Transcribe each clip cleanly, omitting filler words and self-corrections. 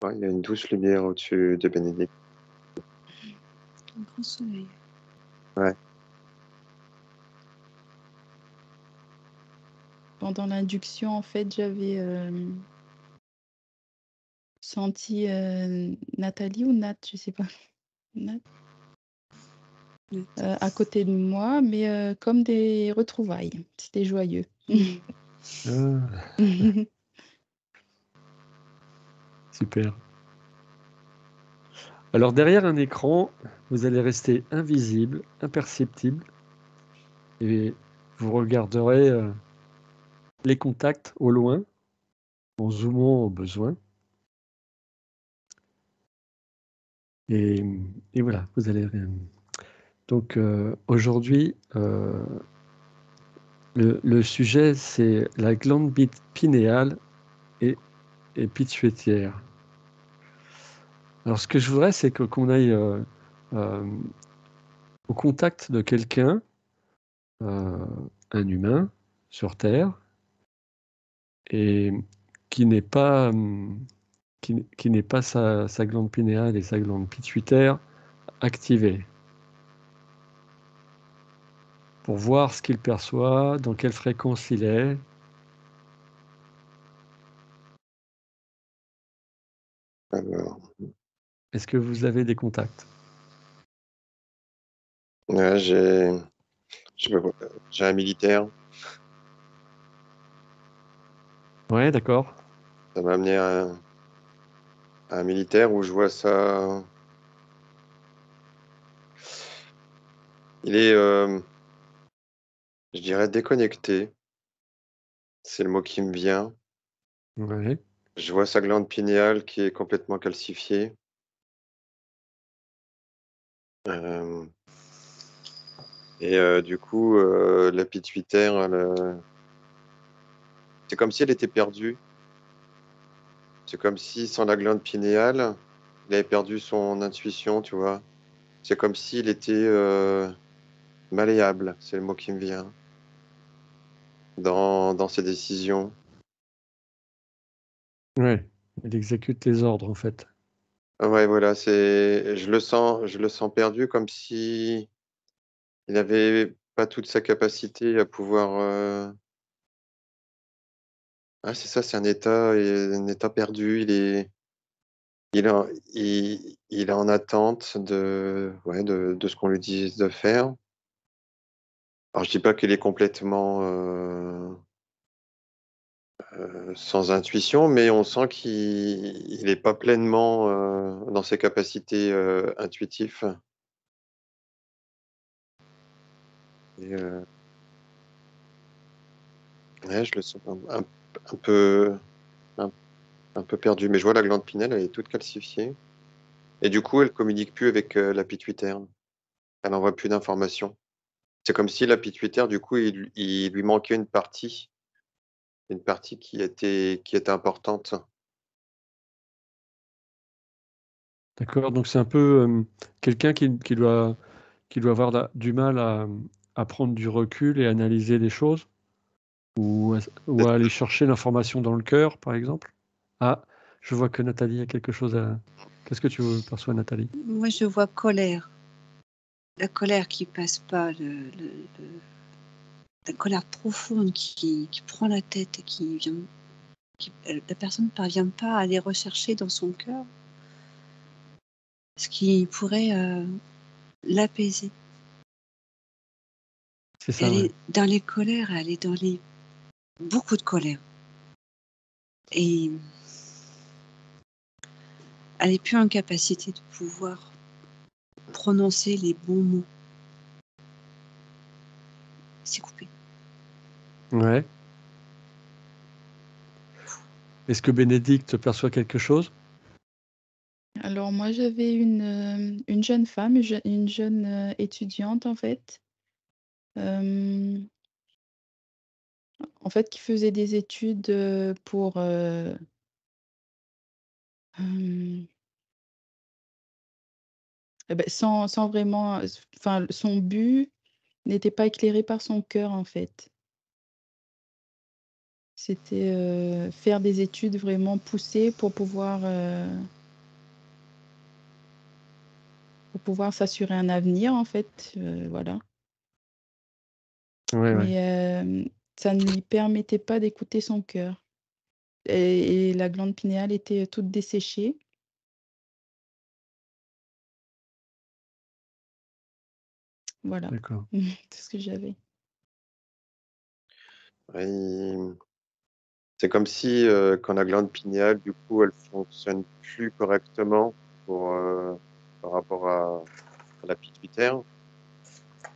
crois. Il y a une douce lumière au-dessus de Bénédicte. Un grand soleil. Ouais. Pendant l'induction, en fait, j'avais senti Nathalie ou Nat, je sais pas. Nat, à côté de moi, mais comme des retrouvailles. C'était joyeux. Super. Alors derrière un écran, vous allez rester invisible, imperceptible, et vous regarderez les contacts au loin, en zoomant au besoin. Et voilà, vous allez... Donc aujourd'hui, le sujet, c'est la glande pinéale et pituitaire. Alors ce que je voudrais, c'est qu'on aille au contact de quelqu'un, un humain sur Terre, et qui n'est pas, qui n'est pas sa glande pinéale et sa glande pituitaire activées, pour voir ce qu'il perçoit, dans quelle fréquence il est. Alors, Est-ce que vous avez des contacts? ouais, j'ai un militaire. Ouais, d'accord. Ça m'a amené à un militaire où je vois ça. Il est, je dirais, déconnecté. C'est le mot qui me vient. Ouais. Je vois sa glande pinéale qui est complètement calcifiée. Et du coup, la pituitaire, c'est comme si elle était perdue. C'est comme si sans la glande pinéale, il avait perdu son intuition, tu vois. C'est comme s'il était malléable, c'est le mot qui me vient, dans ses décisions. Ouais, il exécute les ordres en fait. Ouais, voilà, je le sens perdu, comme si il n'avait pas toute sa capacité à pouvoir. Ah, c'est ça, c'est un état perdu. Il est en, il est en attente de ce qu'on lui dit de faire. Alors, je dis pas qu'il est complètement sans intuition, mais on sent qu'il n'est pas pleinement dans ses capacités intuitives. Et, ouais, je le sens un peu, un peu perdu. Mais je vois la glande pinelle, elle est toute calcifiée. Et du coup, elle communique plus avec la pituitaire. Elle n'envoie plus d'informations. C'est comme si la pituitaire, du coup, il lui manquait une partie qui était importante. D'accord, donc c'est un peu quelqu'un qui doit avoir du mal à prendre du recul et analyser les choses, ou à aller chercher l'information dans le cœur, par exemple. Ah, je vois que Nathalie a quelque chose à... Qu'est-ce que tu perçois, Nathalie? Moi, je vois colère. La colère qui passe pas, la colère profonde qui prend la tête et la personne ne parvient pas à aller rechercher dans son cœur ce qui pourrait l'apaiser. C'est ça, Elle ouais. est dans les colères, elle est dans beaucoup de colère. Et elle n'est plus en capacité de pouvoir prononcer les bons mots. C'est coupé. Ouais. Est-ce que Bénédicte perçoit quelque chose? Alors moi, j'avais une jeune femme, une jeune étudiante, en fait. En fait, qui faisait des études pour... eh ben, sans vraiment... Enfin, son but n'était pas éclairé par son cœur, en fait. C'était faire des études vraiment poussées pour pouvoir s'assurer un avenir, en fait. Voilà. Ouais, ouais. Mais ça ne lui permettait pas d'écouter son cœur. Et la glande pinéale était toute desséchée. Voilà, D'accord. tout ce que j'avais. Ouais, c'est comme si quand la glande pinéale, du coup, elle fonctionne plus correctement par rapport à la pituitaire.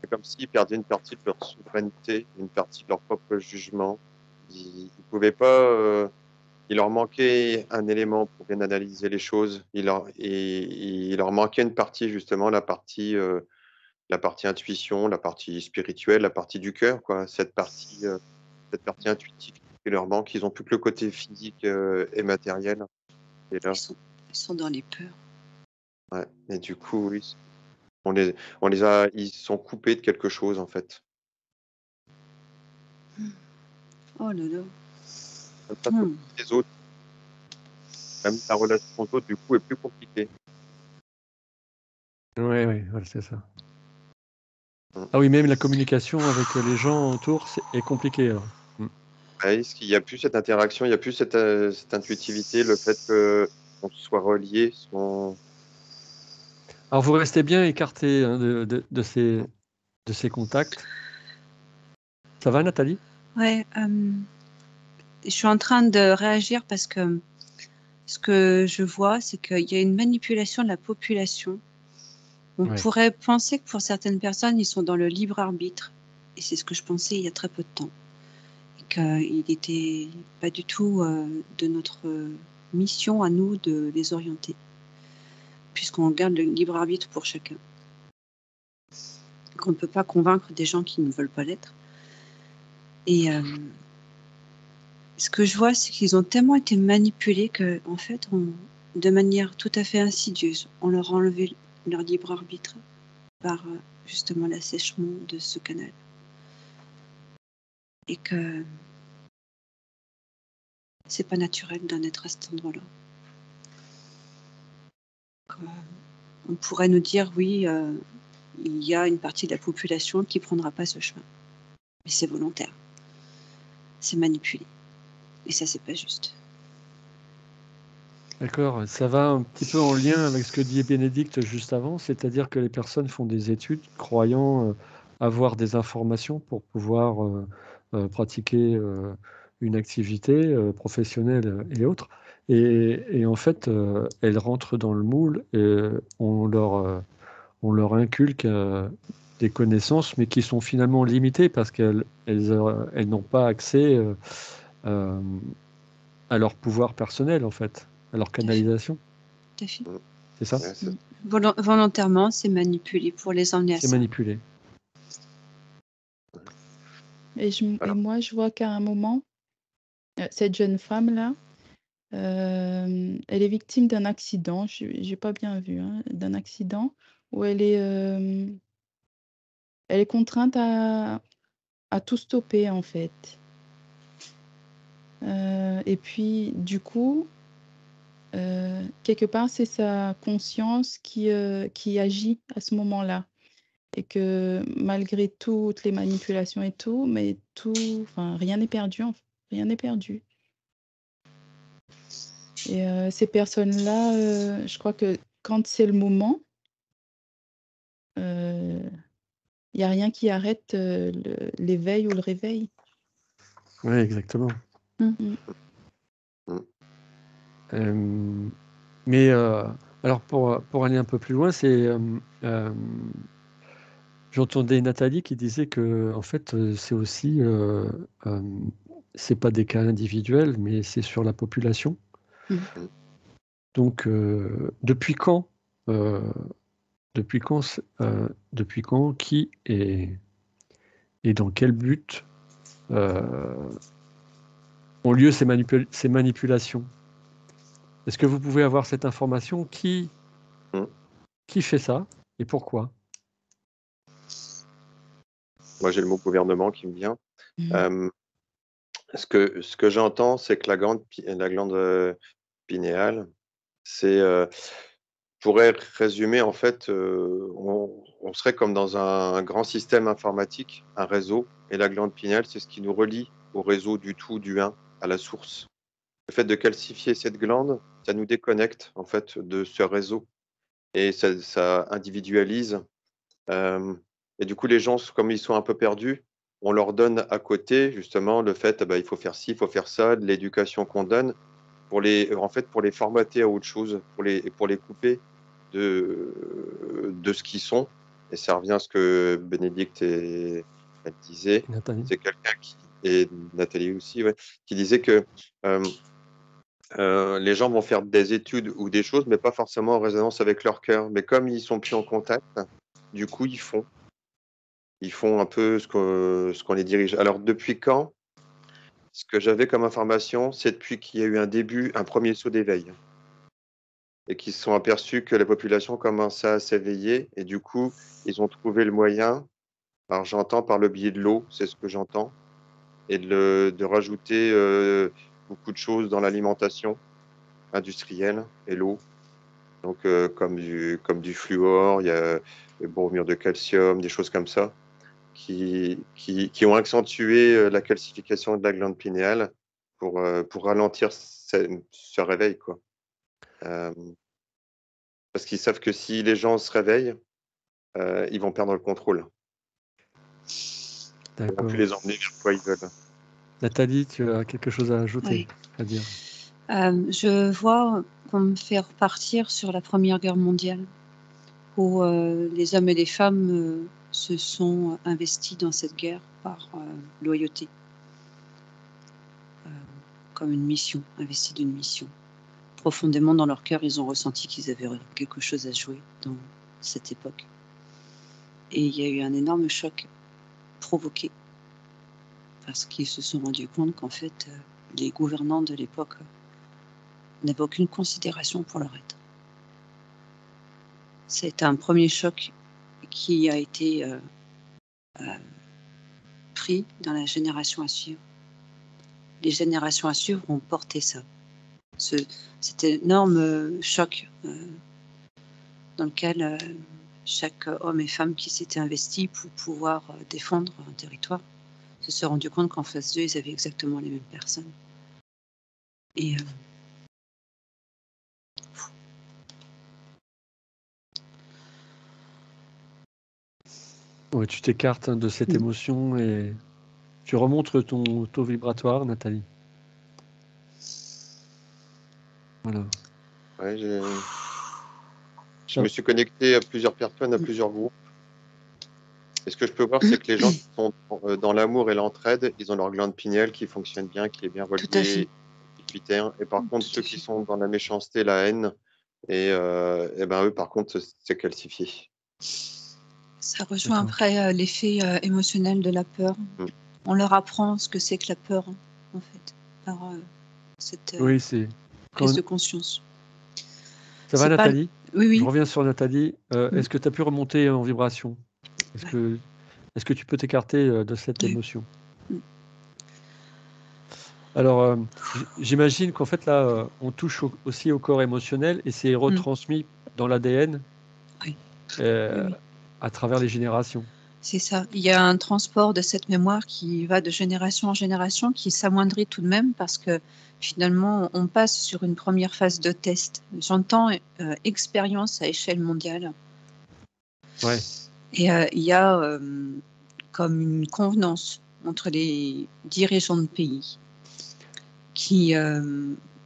C'est comme s'ils perdaient une partie de leur souveraineté, une partie de leur propre jugement. Ils pouvaient pas. Il leur manquait un élément pour bien analyser les choses. Il leur manquait une partie, justement, la partie intuition, la partie spirituelle, la partie du cœur, quoi. Cette partie intuitive qui leur manque. Ils ont plus que le côté physique et matériel. Et là, Ils sont dans les peurs. ouais. Et du coup, oui, ils sont coupés de quelque chose, en fait. Oh là là. Même pas trop les autres. Même la relation aux autres, du coup, est plus compliquée. Ouais, ouais, voilà, c'est ça. Mm. Ah oui, même la communication avec les gens autour est compliquée, alors. Ouais, parce qu'il n'y a plus cette interaction, il n'y a plus cette intuitivité, le fait qu'on soit reliés. Alors, vous restez bien écarté hein, de ces contacts. Ça va, Nathalie? Ouais, je suis en train de réagir parce que ce que je vois, c'est qu'il y a une manipulation de la population. On Ouais. pourrait penser que pour certaines personnes, ils sont dans le libre arbitre. Et c'est ce que je pensais il y a très peu de temps. Et qu'il n'était pas du tout de notre mission à nous de les orienter. Puisqu'on garde le libre arbitre pour chacun. Qu'on ne peut pas convaincre des gens qui ne veulent pas l'être. Et ce que je vois, c'est qu'ils ont tellement été manipulés que, en fait, de manière tout à fait insidieuse, on leur a enlevé leur libre arbitre par justement l'assèchement de ce canal. Et que c'est pas naturel d'en être à cet endroit-là. On pourrait nous dire, oui, il y a une partie de la population qui prendra pas ce chemin. Mais c'est volontaire. C'est manipulé. Et ça, c'est pas juste. D'accord, ça va un petit peu en lien avec ce que dit Bénédicte juste avant, c'est-à-dire que les personnes font des études croyant avoir des informations pour pouvoir pratiquer une activité professionnelle et autres. Et en fait, elles rentrent dans le moule et on leur inculque des connaissances, mais qui sont finalement limitées parce qu'elles n'ont pas accès à leur pouvoir personnel, en fait, à leur canalisation. Tout à fait. C'est ça? Ouais, c'est- Volontairement, c'est manipulé pour les emmener à C'est ça. manipulé. Et Alors. moi, je vois qu'à un moment, cette jeune femme-là, elle est victime d'un accident, j'ai pas bien vu, hein, d'un accident où elle est contrainte à tout stopper, en fait. Et puis, du coup, quelque part, c'est sa conscience qui agit à ce moment-là. Et que malgré toutes les manipulations et tout, mais enfin, rien n'est perdu, rien n'est perdu. Et ces personnes-là, je crois que quand c'est le moment, il n'y a rien qui arrête l'éveil ou le réveil. Oui, exactement. Mm. Mais alors, pour aller un peu plus loin, j'entendais Nathalie qui disait que, en fait, c'est aussi, c'est pas des cas individuels, mais c'est sur la population. Mhm. Donc, depuis quand, qui et dans quel but ont lieu ces manipulations? Est-ce que vous pouvez avoir cette information? Qui fait ça et pourquoi? Moi, j'ai le mot gouvernement qui me vient. Mhm. Ce que j'entends, c'est que la glande pinéale, c'est pourrait résumer en fait, on serait comme dans un grand système informatique, un réseau, et la glande pinéale, c'est ce qui nous relie au réseau du tout, du un, à la source. Le fait de calcifier cette glande, ça nous déconnecte en fait de ce réseau et ça individualise. Et du coup, les gens, comme ils sont un peu perdus, on leur donne à côté justement le fait, il faut faire ci, il faut faire ça, de l'éducation qu'on donne pour les formater à autre chose, pour les couper de ce qu'ils sont. Et ça revient à ce que Bénédicte elle disait. Nathalie. C'est quelqu'un et Nathalie aussi, ouais, qui disait que les gens vont faire des études ou des choses, mais pas forcément en résonance avec leur cœur. Mais comme ils sont plus en contact, du coup, ils font un peu ce qu'on les dirige. Alors, depuis quand? Ce que j'avais comme information, c'est depuis qu'il y a eu un premier saut d'éveil. Et qu'ils se sont aperçus que la population commençait à s'éveiller. Et du coup, ils ont trouvé le moyen, alors j'entends par le biais de l'eau, c'est ce que j'entends, et de rajouter beaucoup de choses dans l'alimentation industrielle et l'eau. Donc, comme du fluor, il y a le bromure de calcium, des choses comme ça, qui ont accentué la calcification de la glande pinéale pour ralentir ce réveil, quoi. Parce qu'ils savent que si les gens se réveillent, ils vont perdre le contrôle. Ils ne vont D'accord. plus les emmener vers quoi ils veulent. Nathalie, tu as quelque chose à ajouter, Oui. à dire? Je vois qu'on me fait repartir sur la Première Guerre mondiale, où les hommes et les femmes se sont investis dans cette guerre par loyauté, comme une mission, investis d'une mission. Profondément dans leur cœur, ils ont ressenti qu'ils avaient quelque chose à jouer dans cette époque. Et il y a eu un énorme choc provoqué, parce qu'ils se sont rendus compte qu'en fait, les gouvernants de l'époque n'avaient aucune considération pour leur être. C'est un premier choc qui a été pris dans la génération à suivre. Les générations à suivre ont porté ça. Cet énorme choc dans lequel chaque homme et femme qui s'était investi pour pouvoir défendre un territoire se sont rendus compte qu'en face d'eux, ils avaient exactement les mêmes personnes. Et Ouais, tu t'écartes de cette émotion et tu remontes ton taux vibratoire, Nathalie. Voilà. Ouais, je me suis connecté à plusieurs personnes, à plusieurs groupes. Et ce que je peux voir, c'est que les gens qui sont dans l'amour et l'entraide, ils ont leur glande pinéale qui fonctionne bien, qui est bien reliée, pituitaire. Et par contre, ceux qui sont dans la méchanceté, la haine, et ben eux, par contre, c'est calcifié. Ça rejoint après l'effet émotionnel de la peur. On leur apprend ce que c'est que la peur, en fait, par cette prise de conscience. Ça va, Nathalie? Oui. Je reviens sur Nathalie. Est-ce que tu as pu remonter en vibration? Est-ce que tu peux t'écarter de cette émotion? Alors, j'imagine qu'en fait, là, on touche aussi au corps émotionnel et c'est retransmis dans l'ADN à travers les générations. C'est ça. Il y a un transport de cette mémoire qui va de génération en génération, qui s'amoindrit tout de même parce que finalement, on passe sur une première phase de test. J'entends expérience à échelle mondiale. Ouais. Et il y a comme une convenance entre les dirigeants de pays qui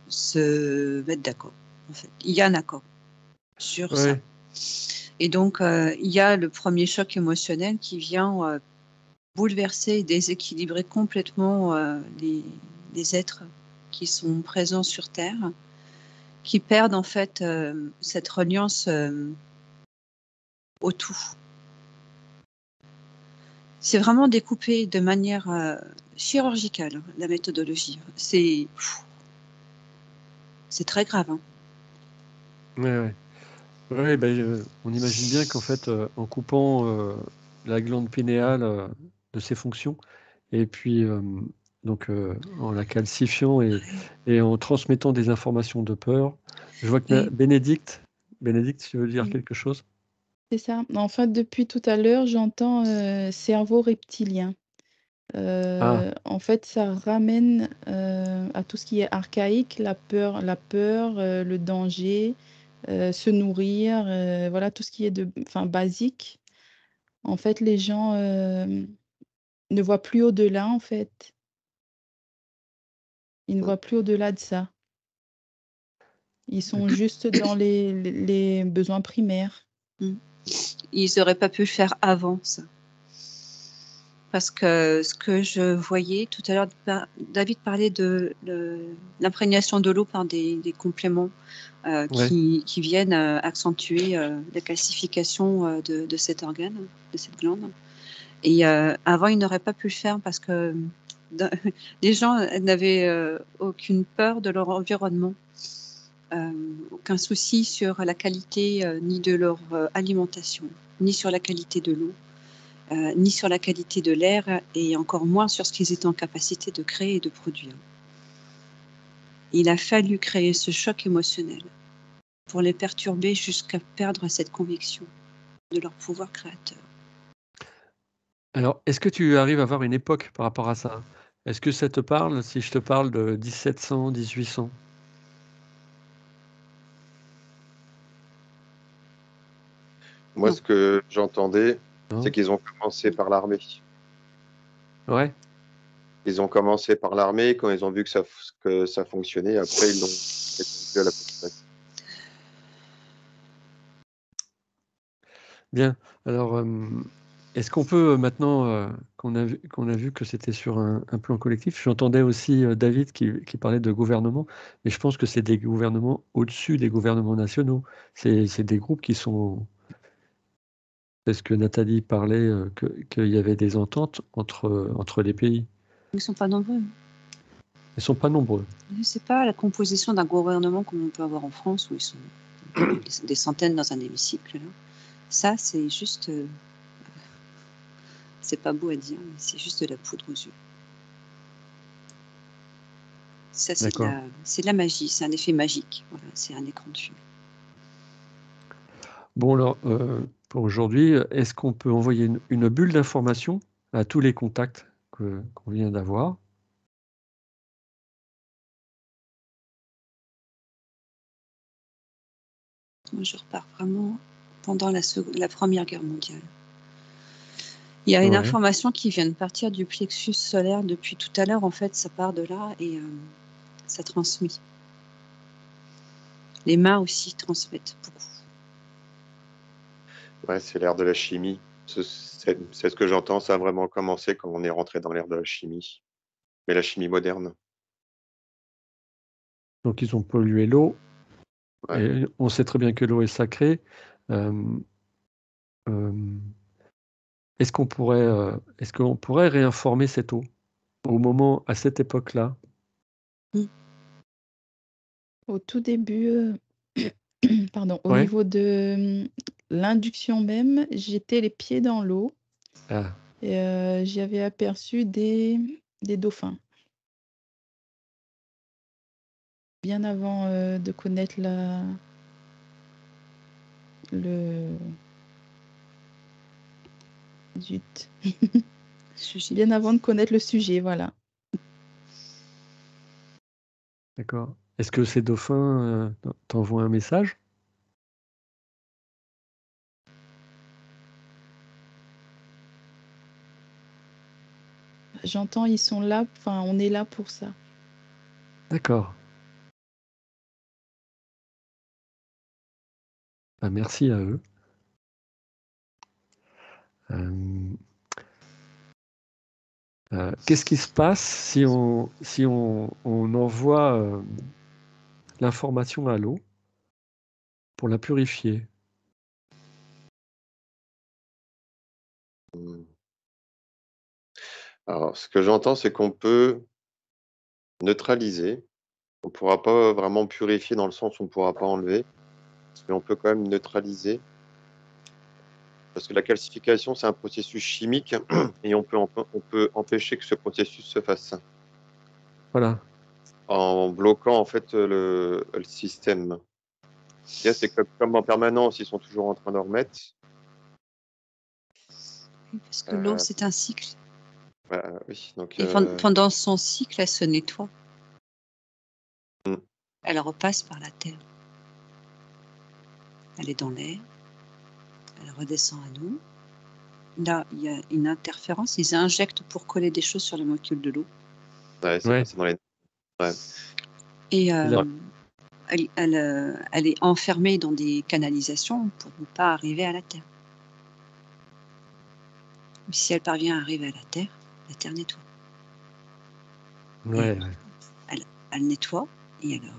se mettent d'accord. En fait. Il y a un accord sur ça. Et donc, il y a le premier choc émotionnel qui vient bouleverser et déséquilibrer complètement les êtres qui sont présents sur Terre, qui perdent en fait cette reliance au tout. C'est vraiment découpé de manière chirurgicale, la méthodologie. C'est très grave. Hein. Ouais, on imagine bien qu'en fait, en coupant la glande pinéale de ses fonctions, et puis donc en la calcifiant et en transmettant des informations de peur. Je vois que Oui. Bénédicte, tu veux dire Mm. quelque chose? C'est ça. En fait, depuis tout à l'heure, j'entends cerveau reptilien. Ah, En fait, ça ramène à tout ce qui est archaïque, la peur, le danger, se nourrir, voilà, tout ce qui est basique. En fait, les gens ne voient plus au-delà, en fait. Ils ne voient plus au-delà de ça. Ils sont juste dans les besoins primaires. Ils n'auraient pas pu le faire avant ça. Parce que ce que je voyais tout à l'heure, David parlait de l'imprégnation de l'eau par des compléments ouais. qui viennent accentuer la calcification de cet organe, de cette glande. Et avant, ils n'auraient pas pu le faire parce que les gens n'avaient aucune peur de leur environnement, aucun souci sur la qualité ni de leur alimentation, ni sur la qualité de l'eau. Ni sur la qualité de l'air et encore moins sur ce qu'ils étaient en capacité de créer et de produire. Il a fallu créer ce choc émotionnel pour les perturber jusqu'à perdre cette conviction de leur pouvoir créateur. Alors, est-ce que tu arrives à voir une époque par rapport à ça? Est-ce que ça te parle si je te parle de 1700, 1800? Moi, Non. ce que j'entendais, Non? c'est qu'ils ont commencé par l'armée. Ouais. Ils ont commencé par l'armée, quand ils ont vu que ça fonctionnait, après ils l'ont étendu à la population. Bien. Alors, est-ce qu'on peut maintenant qu'on a vu que c'était sur un plan collectif, j'entendais aussi David qui parlait de gouvernement, mais je pense que c'est des gouvernements au-dessus des gouvernements nationaux. C'est des groupes qui sont. Est-ce que Nathalie parlait qu'il y avait des ententes entre les pays? Ils ne sont pas nombreux. Ils ne sont pas nombreux. Ce n'est pas la composition d'un gouvernement comme on peut avoir en France où ils sont des centaines dans un hémicycle. Là. Ça, c'est juste. C'est pas beau à dire, mais c'est juste de la poudre aux yeux. Ça, c'est de la magie, c'est un effet magique. Voilà, c'est un écran de fumée. Bon, alors, pour aujourd'hui, est-ce qu'on peut envoyer une bulle d'information à tous les contacts qu'on vient d'avoir? Moi, je repars vraiment pendant la Première Guerre mondiale. Il y a une information qui vient de partir du plexus solaire depuis tout à l'heure. En fait, ça part de là et ça transmet. Les mains aussi transmettent beaucoup. Ouais, c'est l'ère de la chimie. C'est ce que j'entends, ça a vraiment commencé quand on est rentré dans l'ère de la chimie. Mais la chimie moderne. Donc, ils ont pollué l'eau. Ouais. Et on sait très bien que l'eau est sacrée. Est-ce qu'on pourrait réinformer cette eau à cette époque-là? Au tout début, pardon, au Ouais. niveau de l'induction même, j'étais les pieds dans l'eau Ah, et j'y avais aperçu des dauphins. Bien avant de connaître Zut. Sujet. Bien avant de connaître le sujet, voilà. d'accord. Est-ce que ces dauphins t'envoient un message? J'entends, ils sont là, enfin, on est là pour ça. D'accord. Bah, merci à eux. Qu'est-ce qui se passe si on envoie l'information à l'eau pour la purifier? Alors, ce que j'entends, c'est qu'on peut neutraliser. On ne pourra pas vraiment purifier dans le sens où on ne pourra pas enlever, mais on peut quand même neutraliser. Parce que la calcification, c'est un processus chimique et on peut empêcher que ce processus se fasse. Voilà. en bloquant en fait le système. C'est comme en permanence, ils sont toujours en train de remettre. Oui, parce que l'eau, c'est un cycle. Oui, donc, Et pendant son cycle, elle se nettoie. Mm. Elle repasse par la terre. Elle est dans l'air. Elle redescend à nous. Là, il y a une interférence. Ils injectent pour coller des choses sur les molécules de l'eau. Ouais, c'est Ouais. passé dans les... Ouais. Et là- elle est enfermée dans des canalisations pour ne pas arriver à la terre. Mais si elle parvient à arriver à la terre nettoie. Ouais, Elle nettoie et elle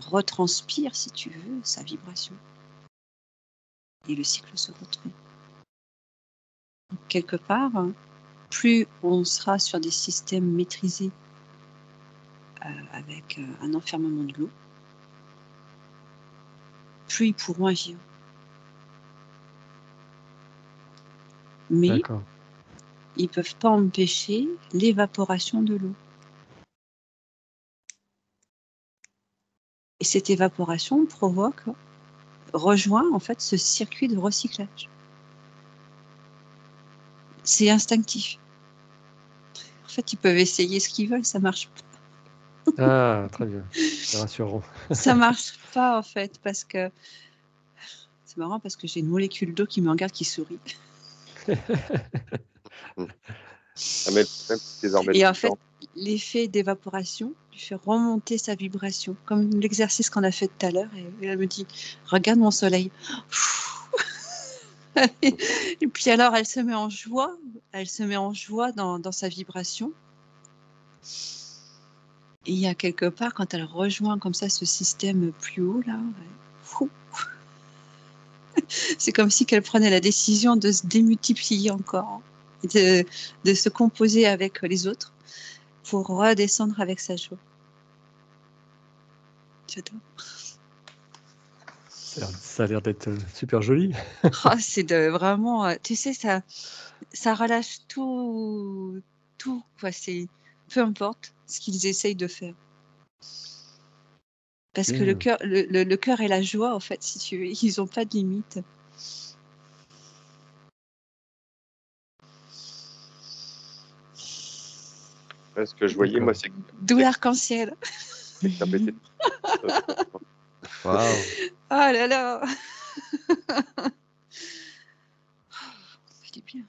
retranspire, si tu veux, sa vibration. Et le cycle se retrouve. Donc, quelque part, plus on sera sur des systèmes maîtrisés avec un enfermement de l'eau, plus ils pourront agir. Mais d'accord. ils ne peuvent pas empêcher l'évaporation de l'eau. Et cette évaporation rejoint en fait ce circuit de recyclage. C'est instinctif. En fait, ils peuvent essayer ce qu'ils veulent, ça marche pas. Ah, très bien. C'est rassurant. Ça marche pas en fait, parce que c'est marrant parce que j'ai une molécule d'eau qui me regarde, qui sourit. Mais le problème, c'est qu'ils en remettent Et tout en le fait, temps. l'effet d'évaporation lui fait remonter sa vibration, comme l'exercice qu'on a fait tout à l'heure. Et elle me dit, regarde mon soleil. Et puis alors, elle se met en joie. Elle se met en joie dans sa vibration. Et il y a quelque part, quand elle rejoint comme ça ce système plus haut, là, c'est comme si qu'elle prenait la décision de se démultiplier encore, de se composer avec les autres pour redescendre avec sa joie. J'adore. Ça a l'air d'être super joli. Oh, c'est vraiment, tu sais, ça relâche tout, quoi. C'est peu importe ce qu'ils essayent de faire. Parce que le cœur et la joie, en fait, si tu veux, ils n'ont pas de limite. Ce que je voyais, moi, c'est D'où l'arc-en-ciel. que ça pétait. Waouh. Oh là là. C'est bien.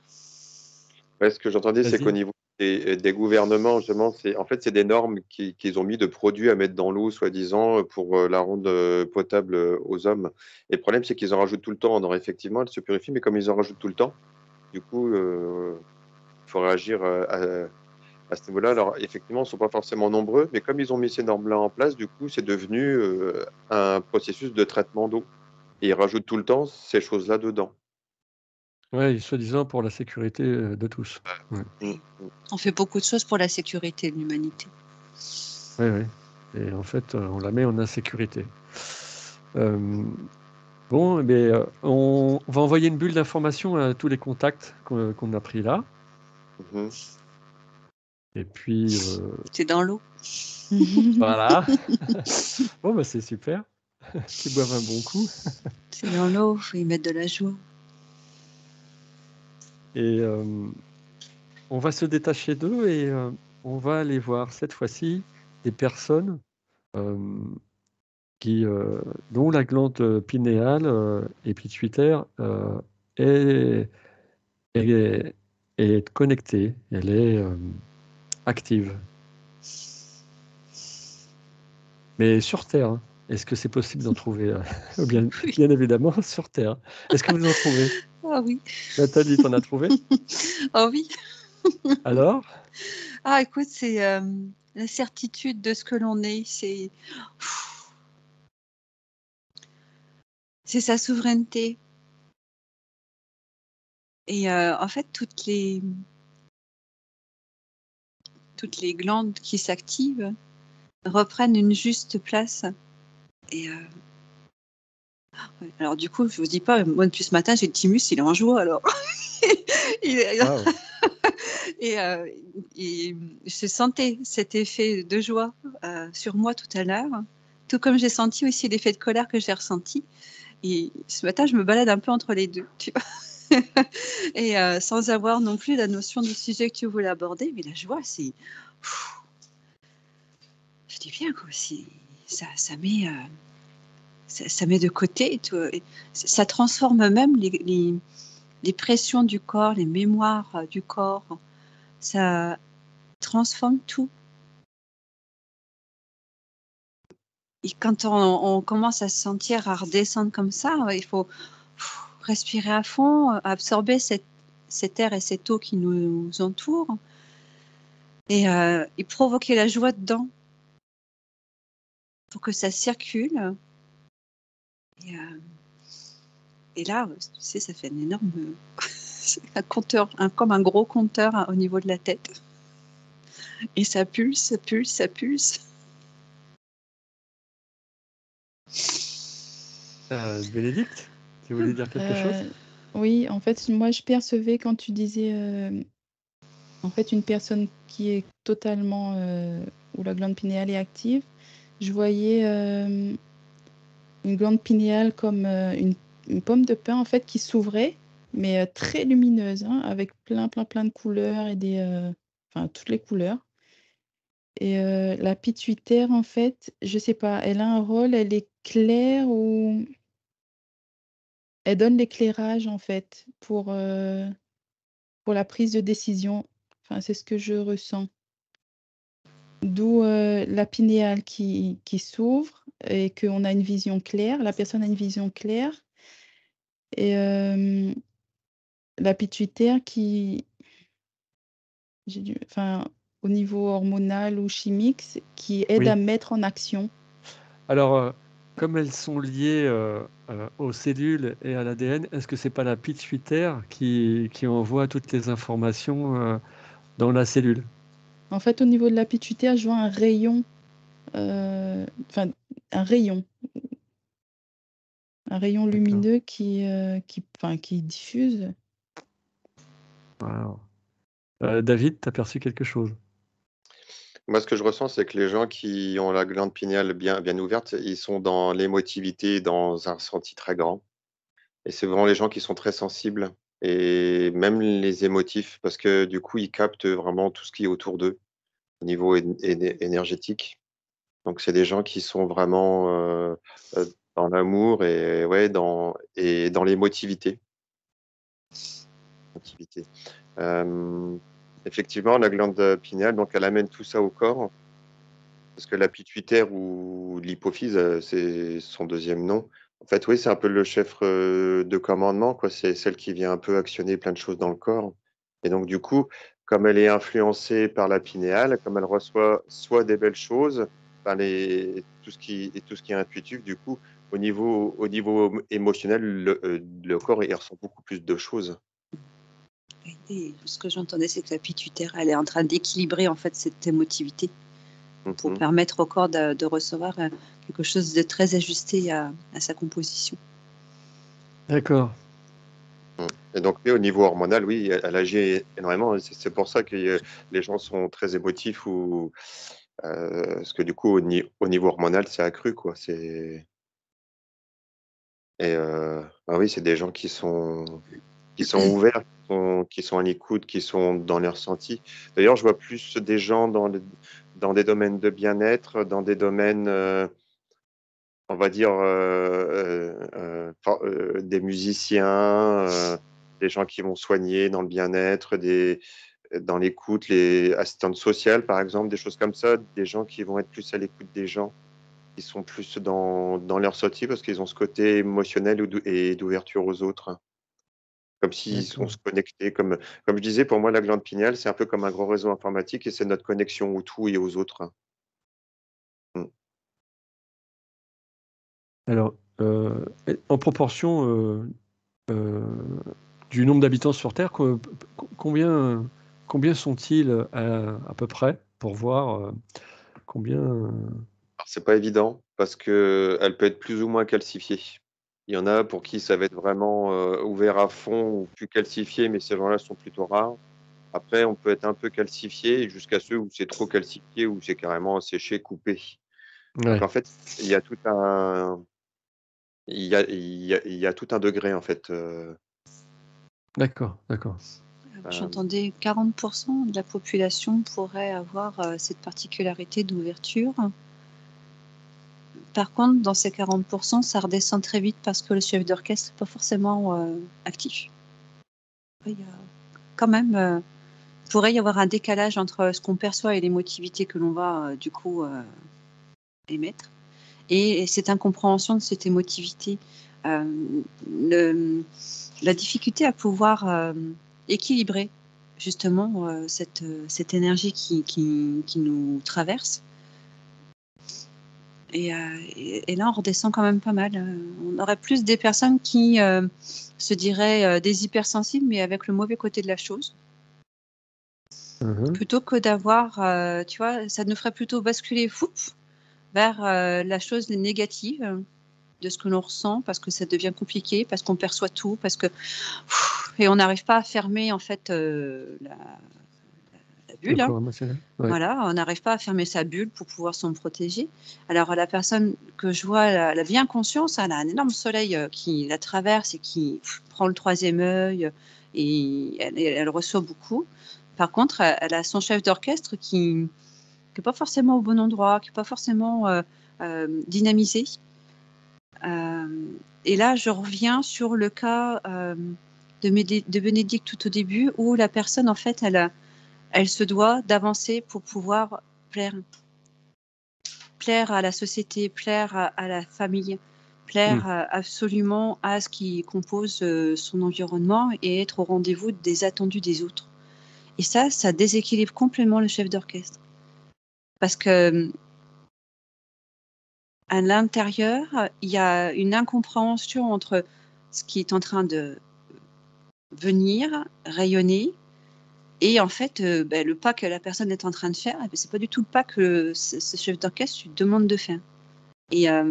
Ce que j'entendais, c'est Vas-y. qu'au niveau des gouvernements, justement, c'est des normes qu'ils ont mis de produits à mettre dans l'eau, soi-disant, pour la rendre potable aux hommes. Et le problème, c'est qu'ils en rajoutent tout le temps. Alors, effectivement, elle se purifie, mais comme ils en rajoutent tout le temps, du coup, il faut réagir à ce niveau-là. Alors, effectivement, ils ne sont pas forcément nombreux, mais comme ils ont mis ces normes-là en place, du coup, c'est devenu un processus de traitement d'eau. Et ils rajoutent tout le temps ces choses-là dedans. Ouais, soi-disant pour la sécurité de tous. Ouais. On fait beaucoup de choses pour la sécurité de l'humanité. Oui, oui. Et en fait, on la met en insécurité. Bon, mais on va envoyer une bulle d'information à tous les contacts qu'on a pris là. Mhm. Et puis, C'est dans l'eau. voilà. Bon, bah, c'est super. Qu'ils boivent un bon coup. C'est dans l'eau, il faut y mettre de la joie. Et on va se détacher d'eux et on va aller voir cette fois-ci des personnes dont la glande pinéale et pituitaire est, est connectée, elle est active. Mais sur Terre, hein. Est-ce que c'est possible d'en trouver bien, Oui. bien évidemment sur Terre. Est-ce que vous en trouvez? Ah oui. Nathalie, t'en as trouvé? Ah oui. Alors? Ah écoute, c'est la certitude de ce que l'on est, c'est sa souveraineté. Et en fait, toutes les glandes qui s'activent reprennent une juste place. Et ouais. Alors du coup, je vous dis pas, moi depuis ce matin, j'ai le thymus, il est en joie alors. Il est- Waouh. Et, je sentais cet effet de joie sur moi tout à l'heure, tout comme j'ai senti aussi l'effet de colère que j'ai ressenti. Et ce matin, je me balade un peu entre les deux, tu vois. Et sans avoir non plus la notion du sujet que tu voulais aborder, mais la joie, c'est... Je dis bien, quoi, ça met... ça met de côté, et ça transforme même les pressions du corps, les mémoires du corps, ça transforme tout. Et quand on commence à se sentir à redescendre comme ça, il faut respirer à fond, absorber cet air et cette eau qui nous entoure, et provoquer la joie dedans pour que ça circule. Et là, tu sais, ça fait un énorme... un compteur, comme un gros compteur au niveau de la tête. Et ça pulse, ça pulse, ça pulse. Bénédicte, tu voulais dire quelque chose? Oui, en fait, moi, je percevais quand tu disais, en fait, une personne qui est totalement, où la glande pinéale est active, je voyais une glande pinéale comme une pomme de pin, en fait, qui s'ouvrait, mais très lumineuse, hein, avec plein de couleurs et enfin, toutes les couleurs. Et la pituitaire, en fait, je sais pas, elle a un rôle, elle est claire ou elle donne l'éclairage, en fait, pour la prise de décision. Enfin, c'est ce que je ressens. D'où la pinéale qui s'ouvre et qu'on a une vision claire, la personne a une vision claire, et la pituitaire enfin, au niveau hormonal ou chimique, qui aide Oui. à mettre en action. Alors, comme elles sont liées aux cellules et à l'ADN, est-ce que c'est pas la pituitaire qui envoie toutes les informations dans la cellule? En fait, au niveau de la pituitaire, je vois un rayon, enfin un rayon D'accord. lumineux qui diffuse. Wow. David, tu as perçu quelque chose? Moi, ce que je ressens, c'est que les gens qui ont la glande pinéale bien ouverte, ils sont dans l'émotivité, dans un ressenti très grand. Et c'est vraiment les gens qui sont très sensibles, et même les émotifs, parce que du coup, ils captent vraiment tout ce qui est autour d'eux au niveau énergétique. Donc, c'est des gens qui sont vraiment dans l'amour et, ouais, dans l'émotivité. Effectivement, la glande pinéale, donc elle amène tout ça au corps, parce que la pituitaire ou l'hypophyse, c'est son deuxième nom. En fait, oui, c'est un peu le chef de commandement, quoi. C'est celle qui vient un peu actionner plein de choses dans le corps. Et donc, du coup, comme elle est influencée par la pinéale, comme elle reçoit soit des belles choses, tout ce qui est intuitif, du coup, au niveau émotionnel, le corps, il ressent beaucoup plus de choses. Et ce que j'entendais, c'est que la pituitaire, elle est en train d'équilibrer en fait cette émotivité pour Mhm. permettre au corps de recevoir quelque chose de très ajusté à sa composition. D'accord. Et donc, oui, au niveau hormonal, oui, elle agit énormément. C'est pour ça que les gens sont très émotifs, parce que du coup, au niveau hormonal, c'est accru, quoi. Et oui, c'est des gens qui sont ouverts, qui sont à l'écoute, qui sont dans les ressentis. D'ailleurs, je vois plus des gens dans des domaines de bien-être, dans des domaines, on va dire, des musiciens, des gens qui vont soigner dans le bien-être, dans l'écoute, les assistantes sociales, par exemple, des choses comme ça, des gens qui vont être plus à l'écoute des gens, qui sont plus dans leur ressenti, parce qu'ils ont ce côté émotionnel et d'ouverture aux autres. Comme si on D'accord. se connectait, comme je disais, pour moi, la glande pinéale, c'est un peu comme un gros réseau informatique, et c'est notre connexion au tout et aux autres. Mm. Alors, en proportion du nombre d'habitants sur Terre, combien sont-ils à peu près, pour voir combien... Alors, c'est pas évident, parce que elle peut être plus ou moins calcifiée. Il y en a pour qui ça va être vraiment ouvert à fond ou plus calcifié, mais ces gens-là sont plutôt rares. Après, on peut être un peu calcifié jusqu'à ceux où c'est trop calcifié, où c'est carrément séché, coupé. Donc Ouais. en fait, il y a tout un, il y a tout un degré en fait. D'accord. J'entendais 40% de la population pourrait avoir cette particularité d'ouverture. Par contre, dans ces 40%, ça redescend très vite parce que le chef d'orchestre n'est pas forcément actif. Il y a quand même, pourrait y avoir un décalage entre ce qu'on perçoit et l'émotivité que l'on va du coup émettre. Et cette incompréhension de cette émotivité, la difficulté à pouvoir équilibrer justement cette énergie qui nous traverse. Et là, on redescend quand même pas mal. On aurait plus des personnes qui se diraient des hypersensibles, mais avec le mauvais côté de la chose. Mhm. Plutôt que d'avoir, tu vois, ça nous ferait plutôt basculer vers la chose négative de ce que l'on ressent, parce que ça devient compliqué, parce qu'on perçoit tout, et on n'arrive pas à fermer en fait la bulle. D'accord, émotionnel. Ouais. Voilà, on n'arrive pas à fermer sa bulle pour pouvoir s'en protéger. Alors la personne que je vois, elle a bien conscience, elle a un énorme soleil qui la traverse et qui prend le troisième œil et elle reçoit beaucoup. Par contre, elle a son chef d'orchestre qui n'est pas forcément au bon endroit, qui n'est pas forcément dynamisé. Et là, je reviens sur le cas de Bénédicte tout au début, où la personne, en fait, elle se doit d'avancer pour pouvoir plaire à la société, plaire à la famille, plaire absolument à ce qui compose son environnement et être au rendez-vous des attendus des autres. Et ça déséquilibre complètement le chef d'orchestre. Parce que à l'intérieur, il y a une incompréhension entre ce qui est en train de venir, rayonner, et en fait, le pas que la personne est en train de faire, c'est pas du tout le pas que ce chef d'orchestre lui demande de faire. Et alors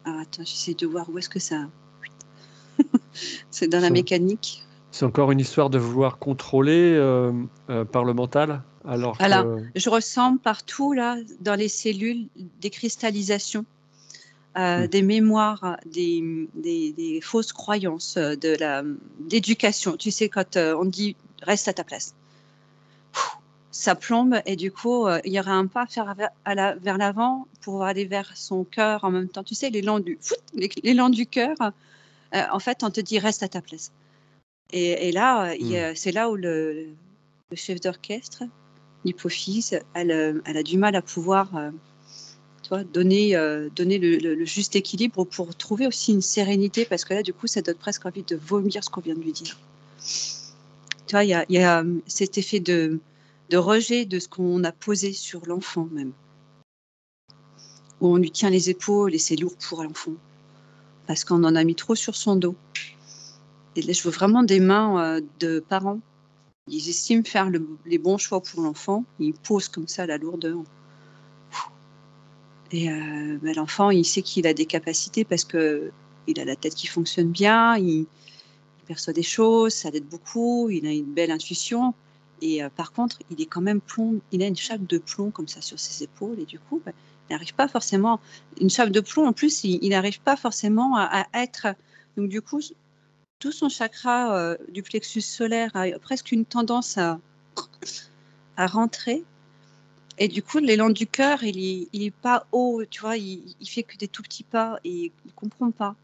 attends, j'essaie de voir où est-ce que ça. C'est dans la mécanique. C'est encore une histoire de vouloir contrôler par le mental, alors Alors, que... je ressens partout là, dans les cellules, des cristallisations, des mémoires, des fausses croyances, d'éducation. Tu sais, quand on dit reste à ta place, ça plombe et du coup, il y aurait un pas à faire vers l'avant pour aller vers son cœur en même temps. Tu sais, l'élan du cœur, en fait, on te dit reste à ta place. Et là, c'est là où le chef d'orchestre, l'hypophyse, elle a du mal à pouvoir donner le juste équilibre pour trouver aussi une sérénité, parce que là, du coup, ça donne presque envie de vomir ce qu'on vient de lui dire. Tu vois, il y a cet effet de rejet de ce qu'on a posé sur l'enfant même, où on lui tient les épaules et c'est lourd pour l'enfant, parce qu'on en a mis trop sur son dos. Et là, je veux vraiment des mains de parents. Ils estiment faire les bons choix pour l'enfant, ils posent comme ça la lourdeur. Et l'enfant, il sait qu'il a des capacités parce qu'il a la tête qui fonctionne bien, il perçoit des choses, ça l'aide beaucoup, il a une belle intuition. Et par contre, il est quand même il a une chape de plomb comme ça sur ses épaules. Et du coup, il n'arrive pas forcément. Une chape de plomb, en plus, il n'arrive pas forcément à être. Donc, du coup, tout son chakra du plexus solaire a presque une tendance à rentrer. Et du coup, l'élan du cœur, il est pas haut, tu vois, il fait que des tout petits pas et il comprend pas.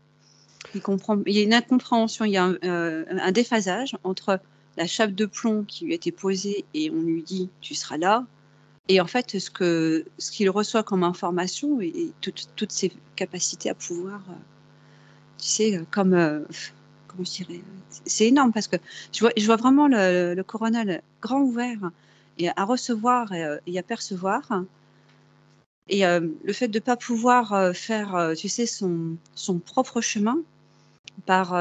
Il y a une incompréhension, il y a un déphasage entre la chape de plomb qui lui a été posée et on lui dit tu seras là, et en fait ce qu'il reçoit comme information et toutes ses capacités à pouvoir, tu sais, comment je dirais, c'est énorme parce que je vois vraiment le coronal grand ouvert et à recevoir et à percevoir. Et le fait de ne pas pouvoir faire, tu sais, son propre chemin par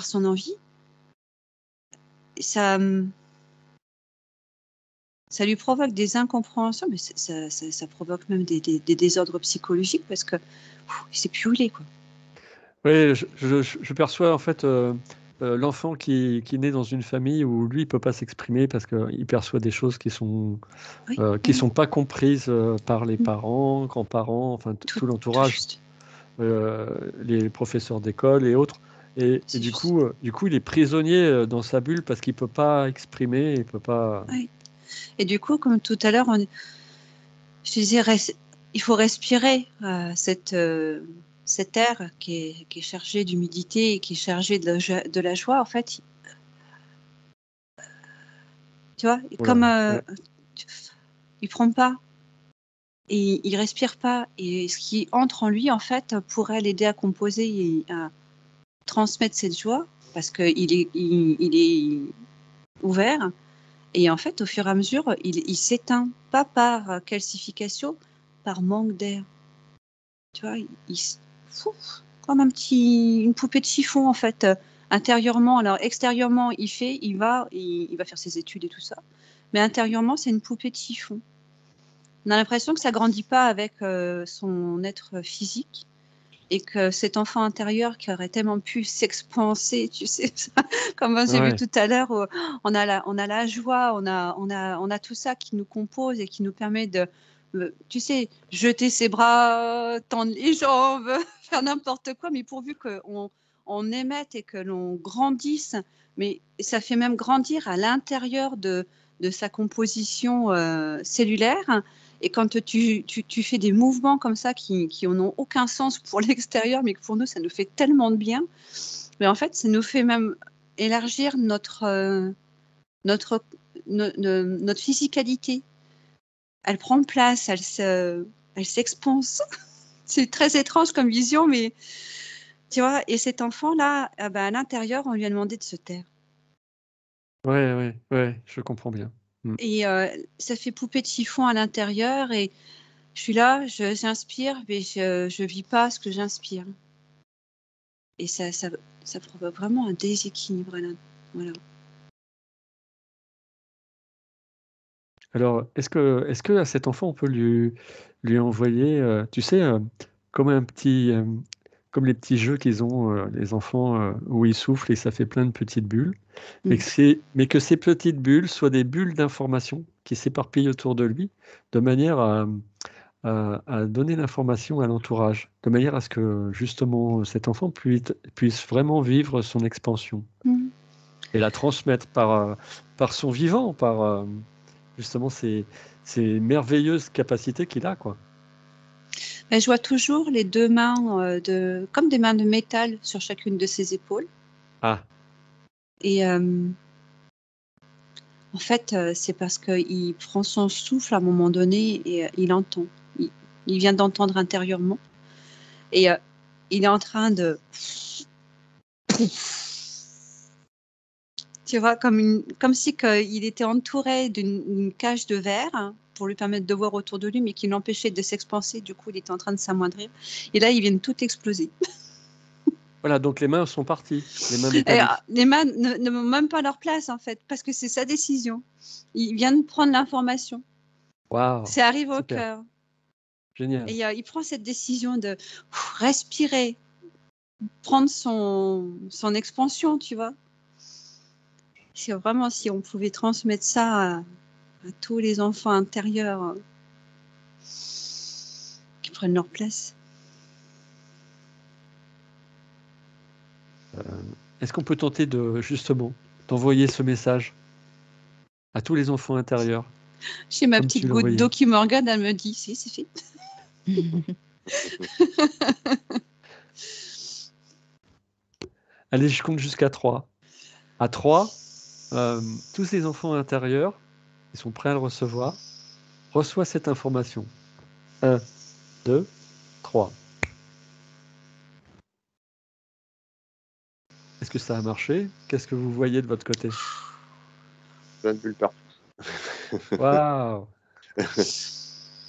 son envie, ça lui provoque des incompréhensions, mais ça provoque même des désordres psychologiques parce que il sait plus où il est, quoi. Oui, je perçois en fait l'enfant qui naît dans une famille où lui, il peut pas s'exprimer parce qu'il perçoit des choses qui sont pas comprises par les parents, grands-parents, enfin tout Tout l'entourage, juste. les professeurs d'école et autres. Et C'est du juste. coup, il est prisonnier dans sa bulle parce qu'il peut pas exprimer, il peut pas. Oui. Et du coup, comme tout à l'heure, je disais, il faut respirer cet air qui est chargé d'humidité et qui est chargé de la joie. En fait, tu vois, comme Ouais. il prend pas et il respire pas, et ce qui entre en lui, en fait, pourrait l'aider à composer et à transmettre cette joie parce qu'il est, il est ouvert. Et en fait, au fur et à mesure, il s'éteint, pas par calcification, par manque d'air. Tu vois, comme une poupée de chiffon, en fait, intérieurement. Alors, extérieurement, il va faire ses études et tout ça. Mais intérieurement, c'est une poupée de chiffon. On a l'impression que ça grandit pas avec son être physique, et que cet enfant intérieur qui aurait tellement pu s'expanser, tu sais, comme j'ai vu tout à l'heure, on a la joie, on a tout ça qui nous compose et qui nous permet de, tu sais, jeter ses bras, tendre les jambes, faire n'importe quoi, mais pourvu qu'on émette et que l'on grandisse, mais ça fait même grandir à l'intérieur de sa composition cellulaire. Et quand tu fais des mouvements comme ça qui n'ont aucun sens pour l'extérieur, mais que pour nous, ça nous fait tellement de bien, mais en fait, ça nous fait même élargir notre physicalité. Elle prend place, elle s'expanse. C'est très étrange comme vision, mais tu vois, et cet enfant-là, à l'intérieur, on lui a demandé de se taire. Ouais, je comprends bien. Et ça fait poupée de chiffon à l'intérieur, et je suis là, j'inspire, mais je vis pas ce que j'inspire. Et ça provoque vraiment un déséquilibre là. Voilà. Alors, est-ce que à cet enfant, on peut lui envoyer, tu sais, comme comme les petits jeux qu'ils ont, les enfants, où ils soufflent et ça fait plein de petites bulles, mais que ces petites bulles soient des bulles d'information qui s'éparpillent autour de lui, de manière à donner l'information à l'entourage, de manière à ce que justement cet enfant puisse vraiment vivre son expansion et la transmettre par son vivant, par justement ces merveilleuses capacités qu'il a, quoi. Mais je vois toujours les deux mains comme des mains de métal sur chacune de ses épaules. Ah, Et en fait, c'est parce qu'il prend son souffle à un moment donné et il entend. Il vient d'entendre intérieurement. Et il est en train de... Tu vois, comme si il était entouré d'une cage de verre, hein, pour lui permettre de voir autour de lui, mais qui l'empêchait de s'expanser. Du coup, il était en train de s'amoindrir. Et là, ils viennent tout exploser. voilà, donc les mains sont parties, les mains Et, métalliques. les mains ne vont même pas à leur place, en fait, parce que c'est sa décision. Il vient de prendre l'information. Waouh, Ça arrive au super, cœur. génial. Et il prend cette décision de respirer, prendre son expansion, tu vois. C'est vraiment, si on pouvait transmettre ça à tous les enfants intérieurs qui prennent leur place. Est-ce qu'on peut tenter justement, d'envoyer ce message à tous les enfants intérieurs, J'ai ma comme petite tu goutte l'envoyais? d'eau qui me regarde, elle me dit, si, c'est fait. Allez, je compte jusqu'à 3. À 3, tous les enfants intérieurs, ils sont prêts à le recevoir, reçoit cette information. 1, 2, 3. Est-ce que ça a marché? Qu'est-ce que vous voyez de votre côté? Plein de bulles partout. Waouh!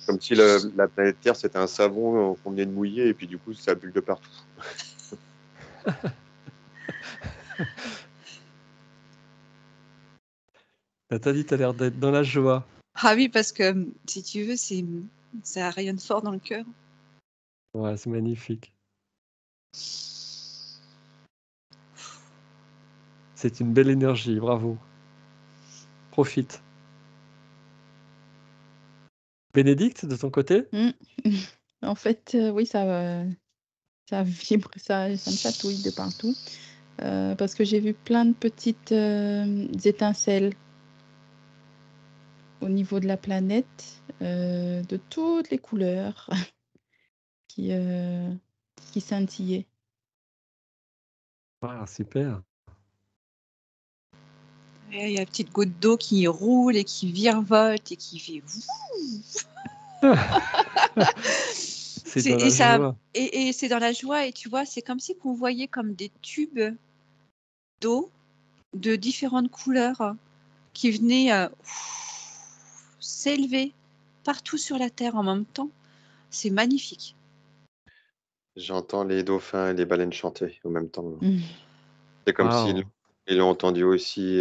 Comme si la planète Terre, c'était un savon qu'on venait de mouiller, et puis du coup, ça bulle de partout. Nathalie, tu as l'air d'être dans la joie. Ah oui, parce que si tu veux, ça rayonne fort dans le cœur. Ouais, c'est magnifique. C'est une belle énergie, bravo. Profite. Bénédicte, de ton côté? En fait, oui, ça vibre, ça me chatouille de partout, parce que j'ai vu plein de petites, étincelles au niveau de la planète, de toutes les couleurs qui scintillaient. Ah, super. Et il y a une petite goutte d'eau qui roule et qui virevolte et qui fait C'est dans la joie. et c'est dans la joie, et tu vois, c'est comme si qu'on voyait comme des tubes d'eau de différentes couleurs qui venaient s'élever partout sur la Terre en même temps. C'est magnifique. J'entends les dauphins et les baleines chanter en même temps. Mmh. C'est comme Waouh. s'ils ils l'ont entendu aussi.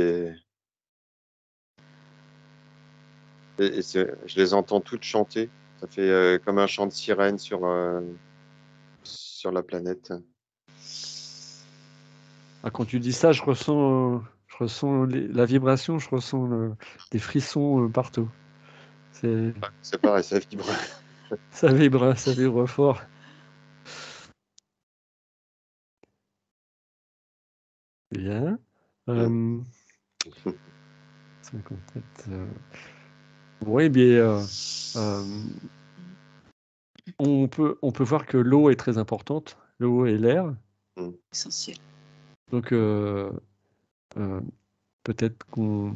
Je les entends toutes chanter. Ça fait comme un chant de sirène sur la planète. Ah, quand tu dis ça, je ressens la vibration, je ressens des frissons partout. C'est pareil, ça vibre. Ça vibre fort. Bien. 57. Oui, bien. On peut voir que l'eau est très importante, l'eau et l'air. Essentiel. Donc, peut-être qu'on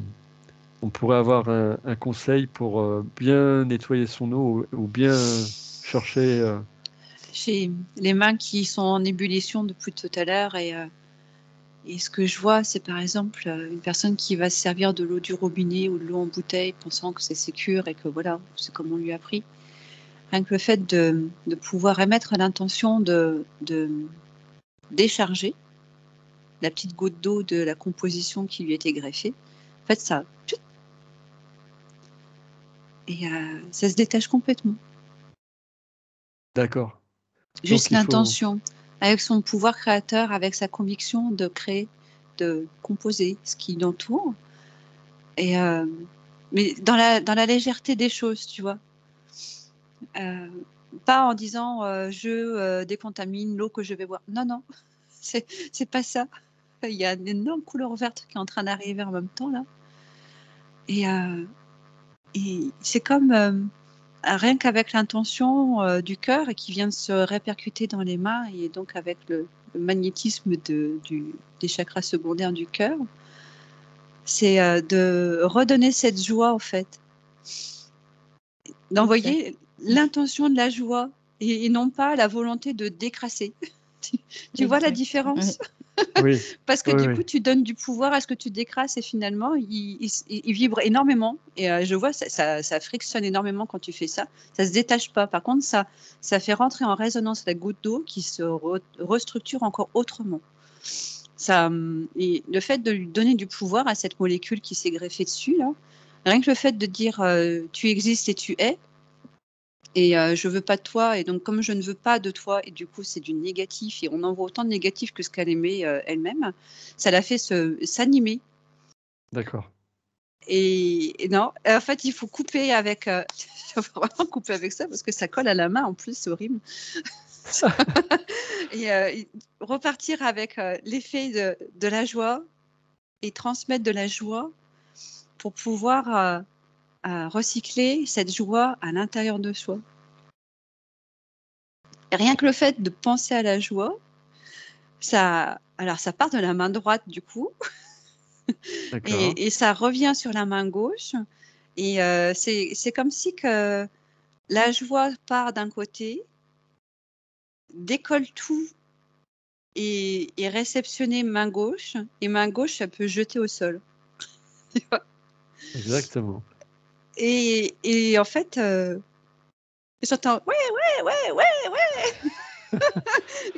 pourrait avoir un conseil pour bien nettoyer son eau ou bien chercher. J'ai les mains qui sont en ébullition depuis tout à l'heure, et ce que je vois, c'est par exemple une personne qui va se servir de l'eau du robinet ou de l'eau en bouteille, pensant que c'est sécure et que voilà, c'est comme on lui a appris. Rien que le fait de pouvoir émettre l'intention de décharger la petite goutte d'eau de la composition qui lui était greffée, en fait, ça, et ça se détache complètement. D'accord. Juste Donc, il faut. l'intention, avec son pouvoir créateur, avec sa conviction de créer, de composer ce qui l'entoure, et mais dans la légèreté des choses, tu vois. Pas en disant je décontamine l'eau que je vais boire. Non, non, c'est pas ça. Il y a une énorme couleur verte qui est en train d'arriver en même temps là. Et c'est comme rien qu'avec l'intention du cœur, et qui vient de se répercuter dans les mains, et donc avec le magnétisme des chakras secondaires du cœur, c'est de redonner cette joie, en fait. D'envoyer l'intention de la joie, et non pas la volonté de décrasser. Tu vois la Exact. différence? Oui. Parce que Oui, du oui. coup, tu donnes du pouvoir à ce que tu décrasses, et finalement, il vibre énormément. Et je vois, ça frictionne énormément quand tu fais ça. Ça se détache pas. Par contre, ça fait rentrer en résonance la goutte d'eau qui se restructure encore autrement. Et le fait de lui donner du pouvoir à cette molécule qui s'est greffée dessus, là, rien que le fait de dire tu existes et tu es, et je veux pas de toi, et donc comme je ne veux pas de toi, et du coup c'est du négatif, et on envoie autant de négatif que ce qu'elle aimait elle-même, ça l'a fait s'animer. D'accord. Et non, en fait il faut couper avec il faut vraiment couper avec ça, parce que ça colle à la main en plus, c'est horrible. Et repartir avec l'effet de la joie, et transmettre de la joie pour pouvoir recycler cette joie à l'intérieur de soi. Et rien que le fait de penser à la joie, alors ça part de la main droite du coup, D'accord. et ça revient sur la main gauche, et c'est comme si que la joie part d'un côté, décolle tout, et est réceptionnée main gauche, et main gauche ça peut jeter au sol. Tu vois. Exactement. Et en fait, j'entends ouais,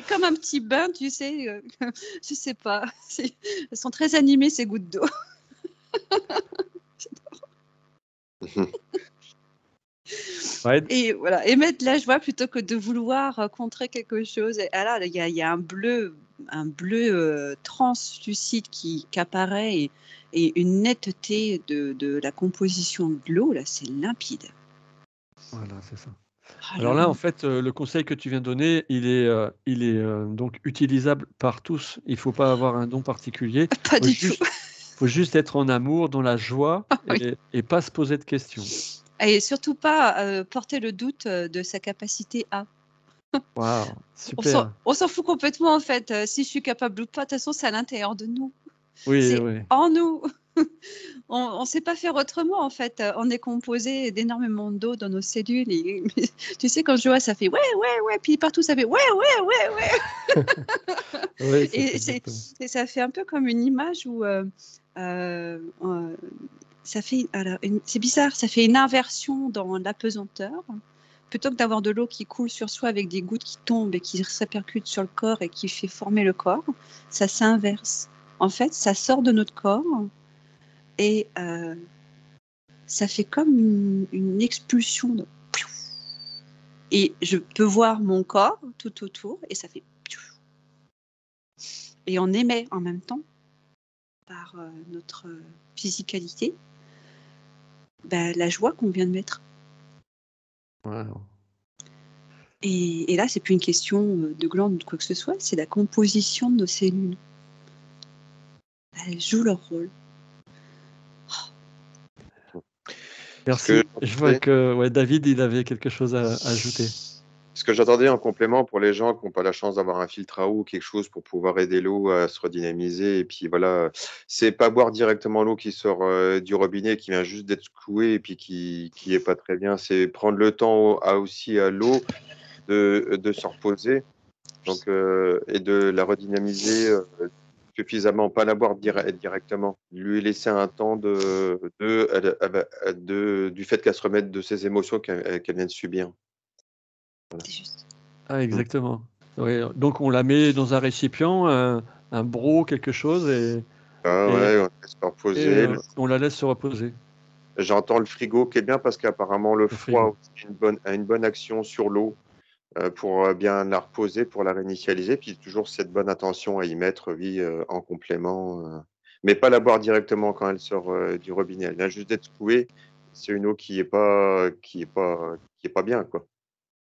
comme un petit bain, tu sais, je sais pas, elles sont très animées ces gouttes d'eau. Ouais, Et voilà, émettre de la joie plutôt que de vouloir contrer quelque chose. Et alors, il y a un bleu translucide qui apparaît et une netteté de la composition de l'eau, là, c'est limpide. voilà, c'est ça. Ah Alors là, là, en fait, le conseil que tu viens de donner, il est donc utilisable par tous. Il faut pas avoir un don particulier. pas du tout. Faut juste être en amour, dans la joie Oui. et pas se poser de questions. Et surtout pas porter le doute de sa capacité à. Waouh, super. On s'en fout complètement en fait. Si je suis capable ou pas, de toute façon, c'est à l'intérieur de nous. Oui, C'est oui. en nous. On ne sait pas faire autrement en fait. On est composé d'énormément d'eau dans nos cellules. Et, tu sais, quand je vois, ça fait ouais. Puis partout, ça fait ouais. Oui, c'est Et, exactement. et ça fait un peu comme une image où ça fait. Alors, c'est bizarre, ça fait une inversion dans l'apesanteur. Plutôt que d'avoir de l'eau qui coule sur soi avec des gouttes qui tombent et qui se répercutent sur le corps et qui fait former le corps, ça s'inverse. En fait, ça sort de notre corps et ça fait comme une expulsion. Et je peux voir mon corps tout autour et ça fait. Et on émet en même temps par notre physicalité la joie qu'on vient de mettre. Wow. Et là, c'est plus une question de glande ou de quoi que ce soit, c'est la composition de nos cellules. Elles jouent leur rôle. Merci. Je vois que David, il avait quelque chose à ajouter. Ce que j'attendais en complément pour les gens qui n'ont pas la chance d'avoir un filtre à eau ou quelque chose pour pouvoir aider l'eau à se redynamiser. Et puis voilà, c'est pas boire directement l'eau qui sort du robinet, qui vient juste d'être secouée et puis qui est pas très bien. C'est prendre le temps aussi à l'eau de se reposer donc, et de la redynamiser suffisamment, pas la boire directement. Lui laisser un temps du fait qu'elle se remette de ses émotions qu'elle vient de subir. C'est juste. Ah, exactement. Oui, donc on la met dans un récipient, un broc, quelque chose, et Ouais, on laisse se reposer. on la laisse se reposer. J'entends le frigo qui est bien parce qu'apparemment le froid a une bonne action sur l'eau pour bien la reposer, pour la réinitialiser. Puis toujours cette bonne attention à y mettre, oui, en complément. Mais pas la boire directement quand elle sort du robinet. Elle vient juste d'être secouée. C'est une eau qui est pas bien, quoi.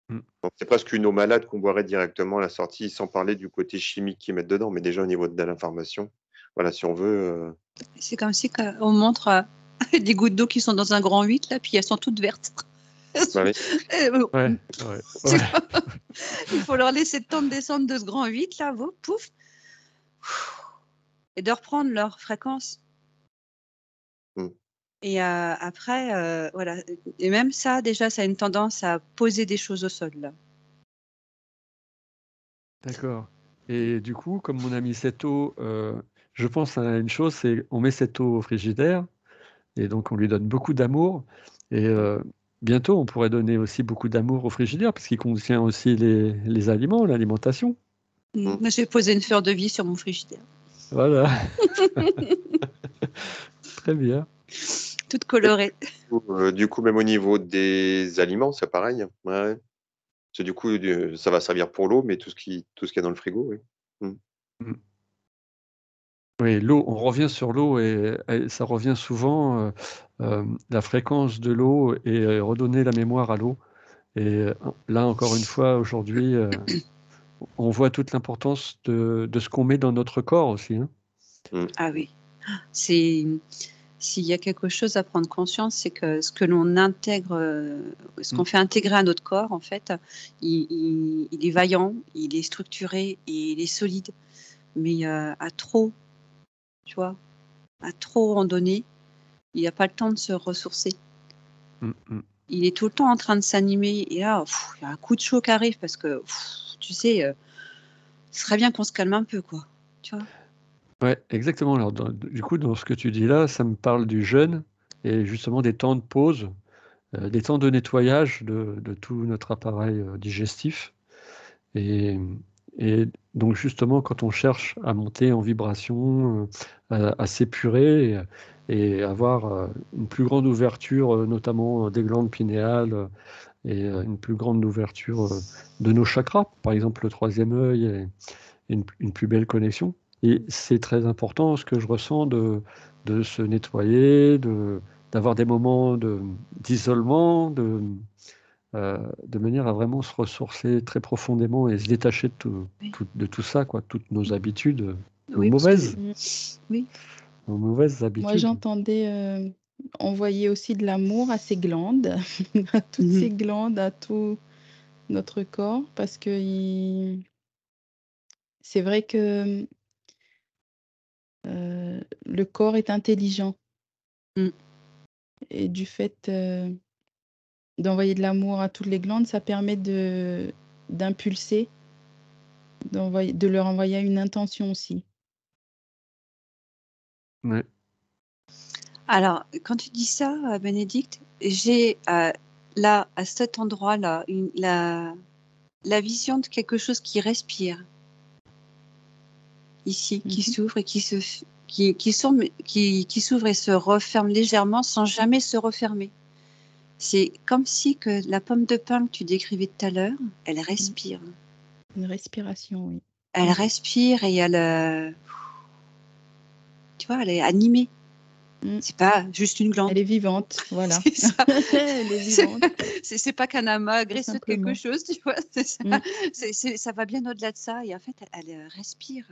Donc c'est presque une eau malade qu'on boirait directement à la sortie, sans parler du côté chimique qu'ils mettent dedans. Mais déjà au niveau de l'information, voilà, si on veut. C'est comme si on montre des gouttes d'eau qui sont dans un grand 8, là, puis elles sont toutes vertes. Bah oui. Ouais. Il faut leur laisser le temps de descendre de ce grand 8, là, pouf, et de reprendre leur fréquence. Et après, voilà. Et même ça, déjà, ça a une tendance à poser des choses au sol, là. D'accord. Et du coup, comme on a mis cette eau, je pense à une chose, c'est on met cette eau au frigidaire et donc on lui donne beaucoup d'amour. Et bientôt, on pourrait donner aussi beaucoup d'amour au frigidaire parce qu'il contient aussi les aliments, l'alimentation. Moi, je vais poser une fleur de vie sur mon frigidaire. Voilà. Très bien. Toute colorée. Du coup, même au niveau des aliments, c'est pareil. Ouais. Parce que du coup, ça va servir pour l'eau, mais tout ce qui est dans le frigo, oui. Oui, l'eau, on revient sur l'eau et ça revient souvent, la fréquence de l'eau et redonner la mémoire à l'eau. Et là, encore une fois, aujourd'hui, on voit toute l'importance de ce qu'on met dans notre corps aussi. Hein. Ah oui. S'il y a quelque chose à prendre conscience, c'est que ce que l'on intègre, ce qu'on fait intégrer à notre corps, en fait, il est vaillant, il est structuré et il est solide. Mais à trop, tu vois, à trop en donner, il n'y a pas le temps de se ressourcer. Il est tout le temps en train de s'animer. Et là, il y a un coup de chaud qui arrive parce que, tu sais, ce serait bien qu'on se calme un peu, quoi. Tu vois. Ouais, exactement. Alors, du coup, dans ce que tu dis là, ça me parle du jeûne et justement des temps de pause, des temps de nettoyage de tout notre appareil digestif. Et donc, justement, quand on cherche à monter en vibration, à s'épurer et avoir une plus grande ouverture, notamment des glandes pinéales, et une plus grande ouverture de nos chakras, par exemple le troisième œil, et une plus belle connexion. Et c'est très important ce que je ressens de se nettoyer, d'avoir des moments d'isolement, de manière à vraiment se ressourcer très profondément et se détacher de tout ça, quoi, toutes nos habitudes, nos Oui, parce que mauvaises, oui, nos mauvaises Moi, habitudes. j'entendais envoyer aussi de l'amour à ces glandes, à toutes ces glandes, à tout notre corps, parce que c'est vrai que le corps est intelligent. Mm. Et du fait d'envoyer de l'amour à toutes les glandes, ça permet d'impulser, de leur envoyer une intention aussi. Ouais. Alors, quand tu dis ça, Bénédicte, j'ai là, à cet endroit-là, la vision de quelque chose qui respire ici, qui s'ouvre et qui s'ouvre et se referme légèrement sans jamais se refermer. C'est comme si que la pomme de pin que tu décrivais tout à l'heure, elle respire. Une respiration, oui. Elle respire et elle, tu vois, elle est animée. C'est pas juste une glande. Elle est vivante, voilà. C'est ça. Elle est vivante. C'est pas qu'un amas graisseux de quelque simplement. chose, tu vois. Ça va bien au-delà de ça. Et en fait, elle respire.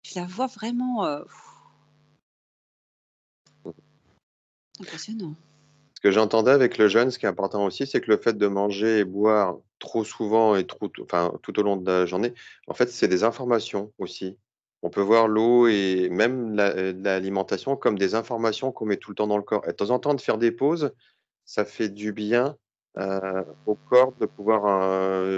Je la vois vraiment impressionnant. Ce que j'entendais avec le jeûne, ce qui est important aussi, c'est que le fait de manger et boire trop souvent et tout au long de la journée, en fait, c'est des informations aussi. On peut voir l'eau et même l'alimentation comme des informations qu'on met tout le temps dans le corps. Et de temps en temps, de faire des pauses, ça fait du bien au corps de pouvoir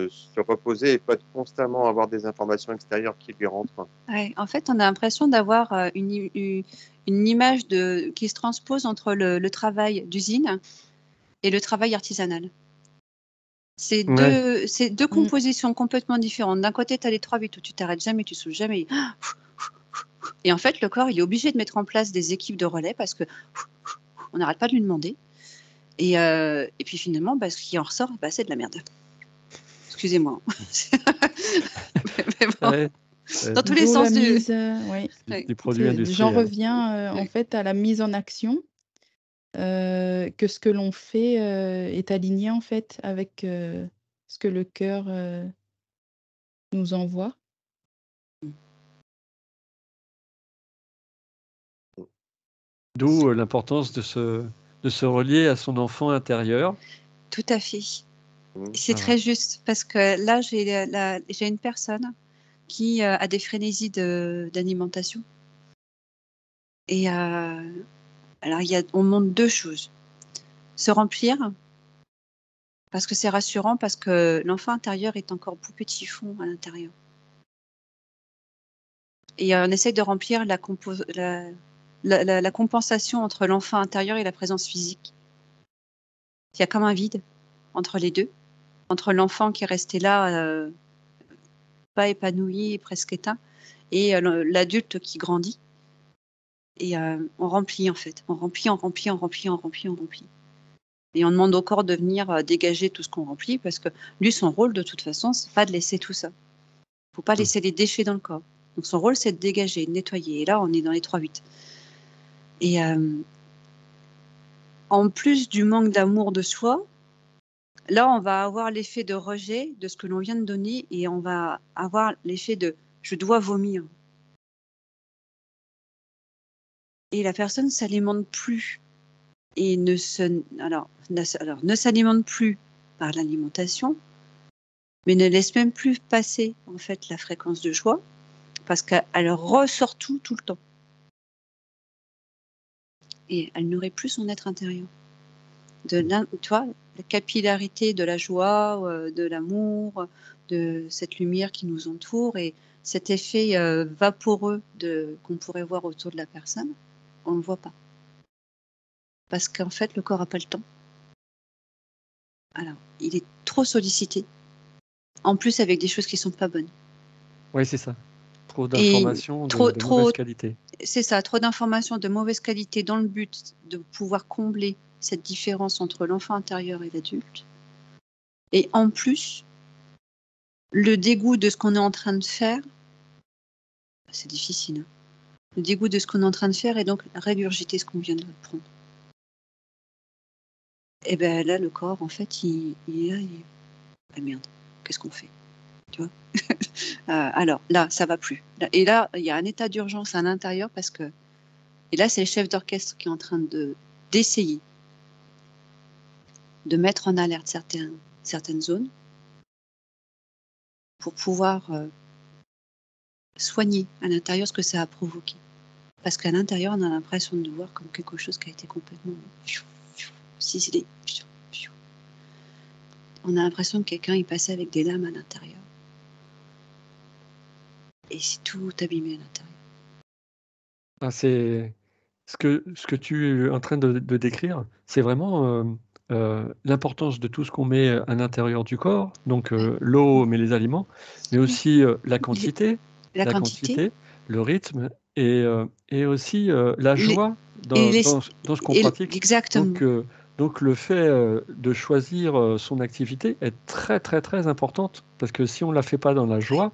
se reposer et pas constamment avoir des informations extérieures qui lui rentrent. Ouais, en fait, on a l'impression d'avoir une image qui se transpose entre le travail d'usine et le travail artisanal. C'est deux compositions complètement différentes. D'un côté, tu as les 3-8 où tu t'arrêtes jamais, tu souffles jamais. Et en fait, le corps, il est obligé de mettre en place des équipes de relais parce que on n'arrête pas de lui demander. Et puis finalement, ce qui en ressort, c'est de la merde. Excusez-moi. Mais bon, Ouais. dans tous les D'où sens la mise, oui. Des produits J'en industriels. reviens en fait à la mise en action, que ce que l'on fait est aligné en fait avec ce que le cœur nous envoie. D'où l'importance de se relier à son enfant intérieur. Tout à fait. C'est Voilà. très juste parce que là, j'ai une personne qui a des frénésies d'alimentation. Et alors, on montre deux choses. Se remplir, parce que c'est rassurant, parce que l'enfant intérieur est encore tout petit fond à l'intérieur. Et on essaie de remplir la compensation entre l'enfant intérieur et la présence physique. Il y a comme un vide entre les deux, entre l'enfant qui est resté là, pas épanoui, presque éteint, et l'adulte qui grandit. Et on remplit en fait, on remplit. Et on demande au corps de venir dégager tout ce qu'on remplit, parce que lui, son rôle de toute façon, c'est pas de laisser tout ça. Faut pas laisser les déchets dans le corps. Donc son rôle, c'est de dégager, de nettoyer. Et là, on est dans les 3-8. Et en plus du manque d'amour de soi, là, on va avoir l'effet de rejet de ce que l'on vient de donner, et on va avoir l'effet de « je dois vomir ». Et la personne ne s'alimente plus et ne s'alimente plus par l'alimentation, mais ne laisse même plus passer en fait la fréquence de joie, parce qu'elle ressort tout le temps. Et elle nourrit plus son être intérieur. Tu vois, la capillarité de la joie, de l'amour, de cette lumière qui nous entoure, et cet effet vaporeux qu'on pourrait voir autour de la personne, on ne le voit pas. Parce qu'en fait, le corps n'a pas le temps. Alors, il est trop sollicité. En plus, avec des choses qui ne sont pas bonnes. Oui, c'est ça. trop Et d'informations trop, de mauvaise trop, qualité. c'est ça, trop d'informations de mauvaise qualité dans le but de pouvoir combler cette différence entre l'enfant intérieur et l'adulte. Et en plus, le dégoût de ce qu'on est en train de faire, c'est difficile, hein. Le dégoût de ce qu'on est en train de faire et donc régurgiter ce qu'on vient de prendre. Et ben là, le corps, en fait, il est là, ah merde, qu'est-ce qu'on fait, tu vois? Alors là, ça va plus. Et là, il y a un état d'urgence à l'intérieur parce que, et là, c'est le chef d'orchestre qui est en train d'essayer de mettre en alerte certaines zones pour pouvoir soigner à l'intérieur ce que ça a provoqué. Parce qu'à l'intérieur, on a l'impression de voir comme quelque chose qui a été complètement ciselé. On a l'impression que quelqu'un est passé avec des lames à l'intérieur. Et c'est tout abîmé à l'intérieur. Ah, c'est ce que tu es en train de décrire, c'est vraiment l'importance de tout ce qu'on met à l'intérieur du corps, donc l'eau, mais les aliments, mais Oui. aussi la quantité, La quantité. le rythme et aussi la Les- joie et les- dans ce qu'on et pratique. exactement. Donc le fait de choisir son activité est très très très importante parce que si on ne la fait pas dans la joie,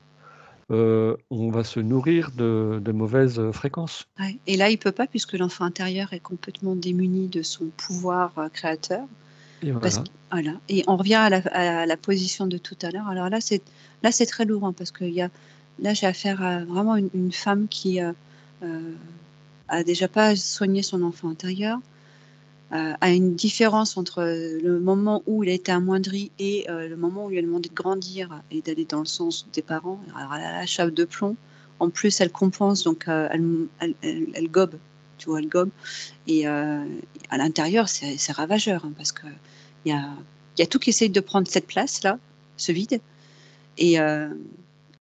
on va se nourrir de mauvaises fréquences. Ouais. Et là, il peut pas puisque l'enfant intérieur est complètement démuni de son pouvoir créateur. Et Parce voilà. que, voilà. Et on revient à la position de tout à l'heure. Alors là, c'est très lourd hein, parce que là, j'ai affaire à vraiment une femme qui a déjà pas soigné son enfant intérieur, a une différence entre le moment où il a été amoindri et le moment où il lui a demandé de grandir et d'aller dans le sens des parents. Alors elle a la chape de plomb. En plus, elle compense, donc elle gobe, tu vois, elle gobe. Et à l'intérieur, c'est ravageur hein, parce que il y a tout qui essaye de prendre cette place-là, ce vide. Et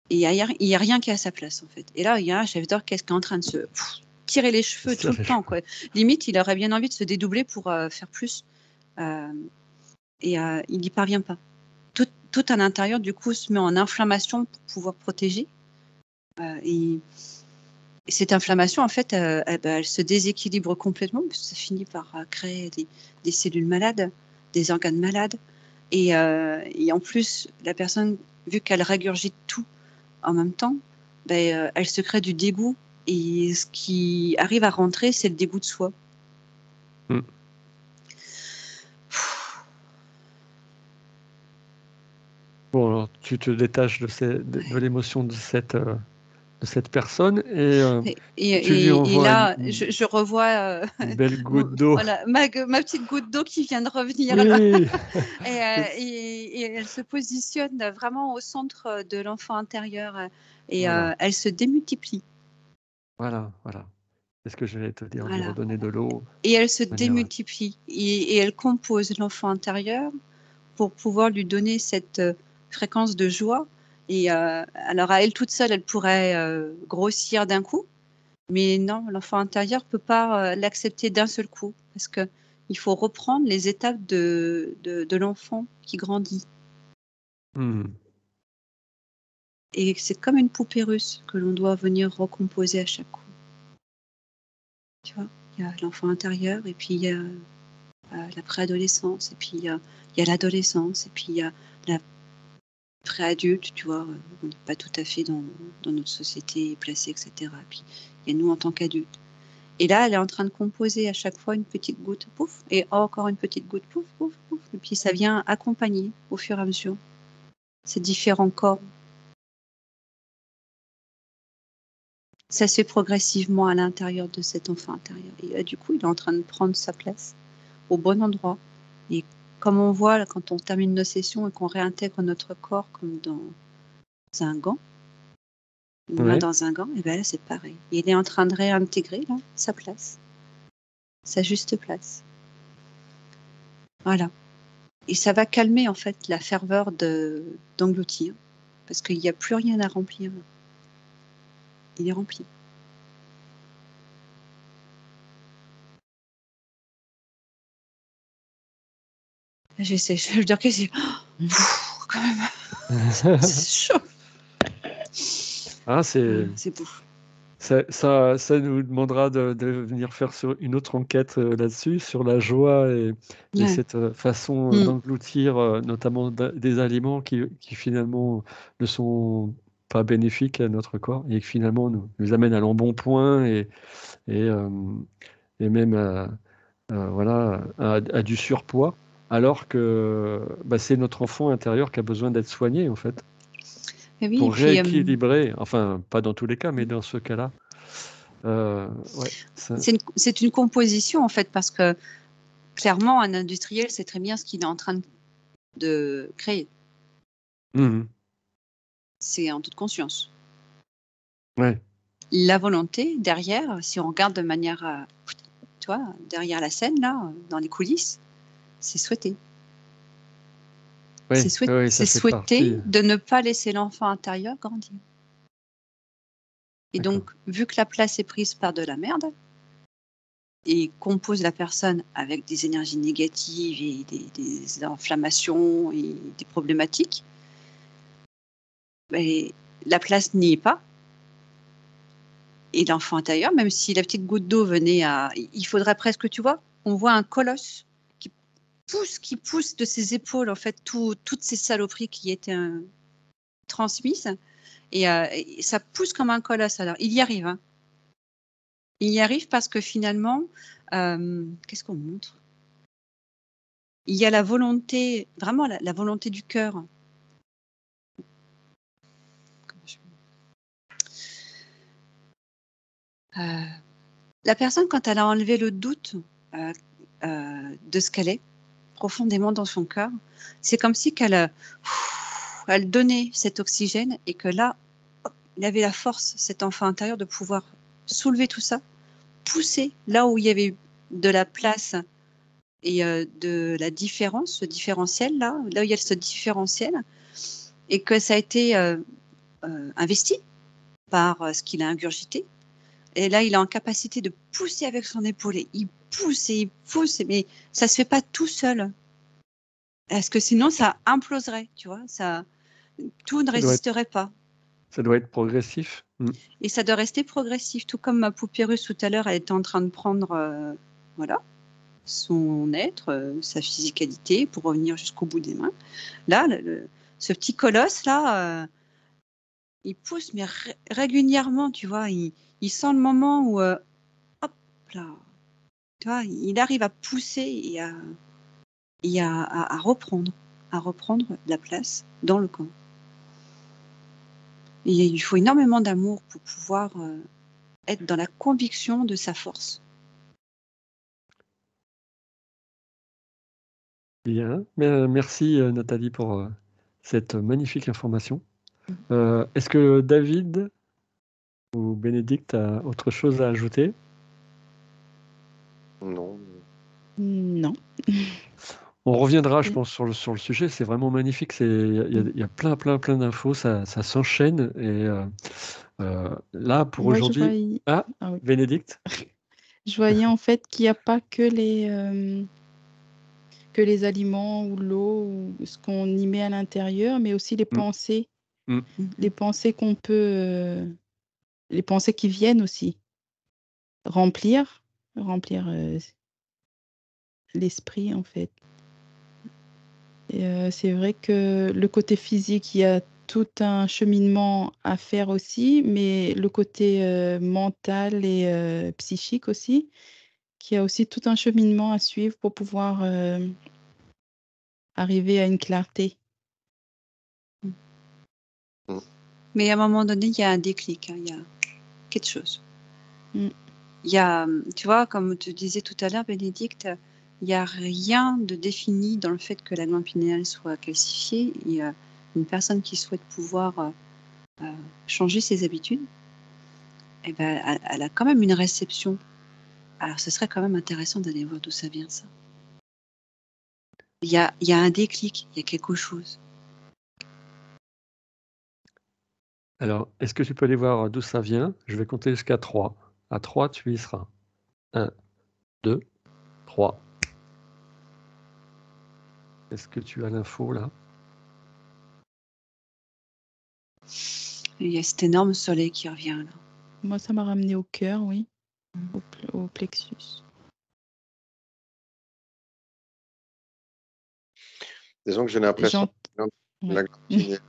il y a rien qui est à sa place en fait. Et là, il y a un chef d'orchestre qui est en train de se tirer les cheveux tout le temps, quoi. Limite, il aurait bien envie de se dédoubler pour faire plus. Et il n'y parvient pas. Tout à l'intérieur, du coup, se met en inflammation pour pouvoir protéger. Et cette inflammation, en fait, elle se déséquilibre complètement, parce que ça finit par créer des cellules malades, des organes malades. Et en plus, la personne, vu qu'elle régurgite tout en même temps, elle se crée du dégoût. Et ce qui arrive à rentrer, c'est le dégoût de soi. Mm. Bon, alors tu te détaches de l'émotion de cette personne et tu lui Et envoies là, je revois une belle goutte d'eau. voilà, ma petite goutte d'eau qui vient de revenir là. Oui. Et elle se positionne vraiment au centre de l'enfant intérieur et Voilà. elle se démultiplie. Voilà. C'est ce que j'allais te dire, lui Voilà. redonner de l'eau. Et elle se de manière- démultiplie et elle compose l'enfant intérieur pour pouvoir lui donner cette fréquence de joie. Et alors à elle toute seule, elle pourrait grossir d'un coup. Mais non, l'enfant intérieur peut pas l'accepter d'un seul coup parce que il faut reprendre les étapes de l'enfant qui grandit. Hmm. Et c'est comme une poupée russe que l'on doit venir recomposer à chaque coup. Tu vois, il y a l'enfant intérieur et puis il y a la préadolescence et puis il y a l'adolescence et puis il y a la préadulte, tu vois, on n'est pas tout à fait dans notre société placée, etc. Puis il y a nous en tant qu'adultes. Et là, elle est en train de composer à chaque fois une petite goutte, pouf, et encore une petite goutte, pouf, pouf, pouf. Et puis ça vient accompagner au fur et à mesure ces différents corps. Ça se fait progressivement à l'intérieur de cet enfant intérieur. Et là, du coup, il est en train de prendre sa place au bon endroit. Et comme on voit là, quand on termine nos sessions et qu'on réintègre notre corps comme dans un gant, une main Ouais. dans un gant, et bien là, c'est pareil. Il est en train de réintégrer là, sa place, sa juste place. Voilà. Et ça va calmer en fait la ferveur d'engloutir, parce qu'il n'y a plus rien à remplir. Il est rempli. J'essaie, je veux dire que c'est quand même c'est chaud. Ah, c'est C'est beau. ça nous demandera de venir faire une autre enquête là-dessus, sur la joie et Ouais. cette façon Mm. d'engloutir notamment des aliments qui finalement ne sont pas bénéfiques à notre corps et qui finalement nous amènent à l'embonpoint et, euh, et même voilà, à du surpoids, alors que c'est notre enfant intérieur qui a besoin d'être soigné en fait, Et oui, et pour puis rééquilibrer, enfin pas dans tous les cas, mais dans ce cas-là. Ouais, c'est une composition en fait, parce que clairement, un industriel sait très bien ce qu'il est en train de créer. Mhm. C'est en toute conscience. Ouais, La volonté derrière, si on regarde de manière, tu vois, derrière la scène là, dans les coulisses, c'est souhaité. ouais, ouais, ça C'est fait souhaité partie. de ne pas laisser l'enfant intérieur grandir. Et D'accord. donc, vu que la place est prise par de la merde et compose la personne avec des énergies négatives et des inflammations et des problématiques, ben, la place n'y est pas. Et l'enfant intérieur, même si la petite goutte d'eau venait à... Il faudrait presque, tu vois, on voit un colosse qui pousse de ses épaules, en fait, toutes ces saloperies qui étaient transmises. Et ça pousse comme un colosse. Alors, il y arrive. Hein. Il y arrive parce que finalement, qu'est-ce qu'on montre? Il y a la volonté, vraiment la volonté du cœur. La personne, quand elle a enlevé le doute de ce qu'elle est, profondément dans son cœur, c'est comme si elle donnait cet oxygène et que là, hop, il avait la force, cet enfant intérieur, de pouvoir soulever tout ça, pousser là où il y avait de la place et de la différence, ce différentiel là où il y a ce différentiel, et que ça a été investi par ce qu'il a ingurgité. Et là, il est en capacité de pousser avec son épaule. Et il pousse, mais ça se fait pas tout seul. Parce que sinon, ça imploserait, tu vois. Tout ne résisterait pas. Ça doit être progressif. Et ça doit rester progressif. Tout comme ma poupée russe tout à l'heure, elle était en train de prendre, voilà, son être, sa physicalité pour revenir jusqu'au bout des mains. Là, ce petit colosse là, il pousse, mais régulièrement, tu vois. Il sent le moment où, hop là, tu vois, il arrive à pousser et à reprendre la place dans le camp. Et il faut énormément d'amour pour pouvoir être dans la conviction de sa force. Bien, merci Nathalie pour cette magnifique information. Est-ce que David ou Bénédicte a autre chose à ajouter? Non. Non. On reviendra, je pense, sur le sujet. C'est vraiment magnifique. Il y a plein d'infos. Ça s'enchaîne. Et là, pour Moi, je aujourd'hui. voyais... Ah, Ah oui. Bénédicte. Je voyais en fait qu'il n'y a pas que les aliments ou l'eau ou ce qu'on y met à l'intérieur, mais aussi les pensées. Mm. Les pensées qu'on peut... les pensées qui viennent aussi. Remplir l'esprit, en fait. Et c'est vrai que le côté physique, il y a tout un cheminement à faire aussi, mais le côté mental et psychique aussi, qui a aussi tout un cheminement à suivre pour pouvoir arriver à une clarté. Mais à un moment donné, il y a un déclic, hein, il y a quelque chose. Mm. Il y a, tu vois, comme tu disais tout à l'heure, Bénédicte, il n'y a rien de défini dans le fait que la glande pinéale soit calcifiée. Il y a une personne qui souhaite pouvoir changer ses habitudes, eh ben, elle a quand même une réception. Alors, ce serait quand même intéressant d'aller voir d'où ça vient, ça. Il y a un déclic, il y a quelque chose. Alors, est-ce que tu peux aller voir d'où ça vient? Je vais compter jusqu'à 3. À 3, tu y seras. 1, 2, 3. Est-ce que tu as l'info là? Et il y a cet énorme soleil qui revient là. Moi, ça m'a ramené au cœur, oui, au plexus. Disons que j'ai l'impression que Ouais. la glande pinéale,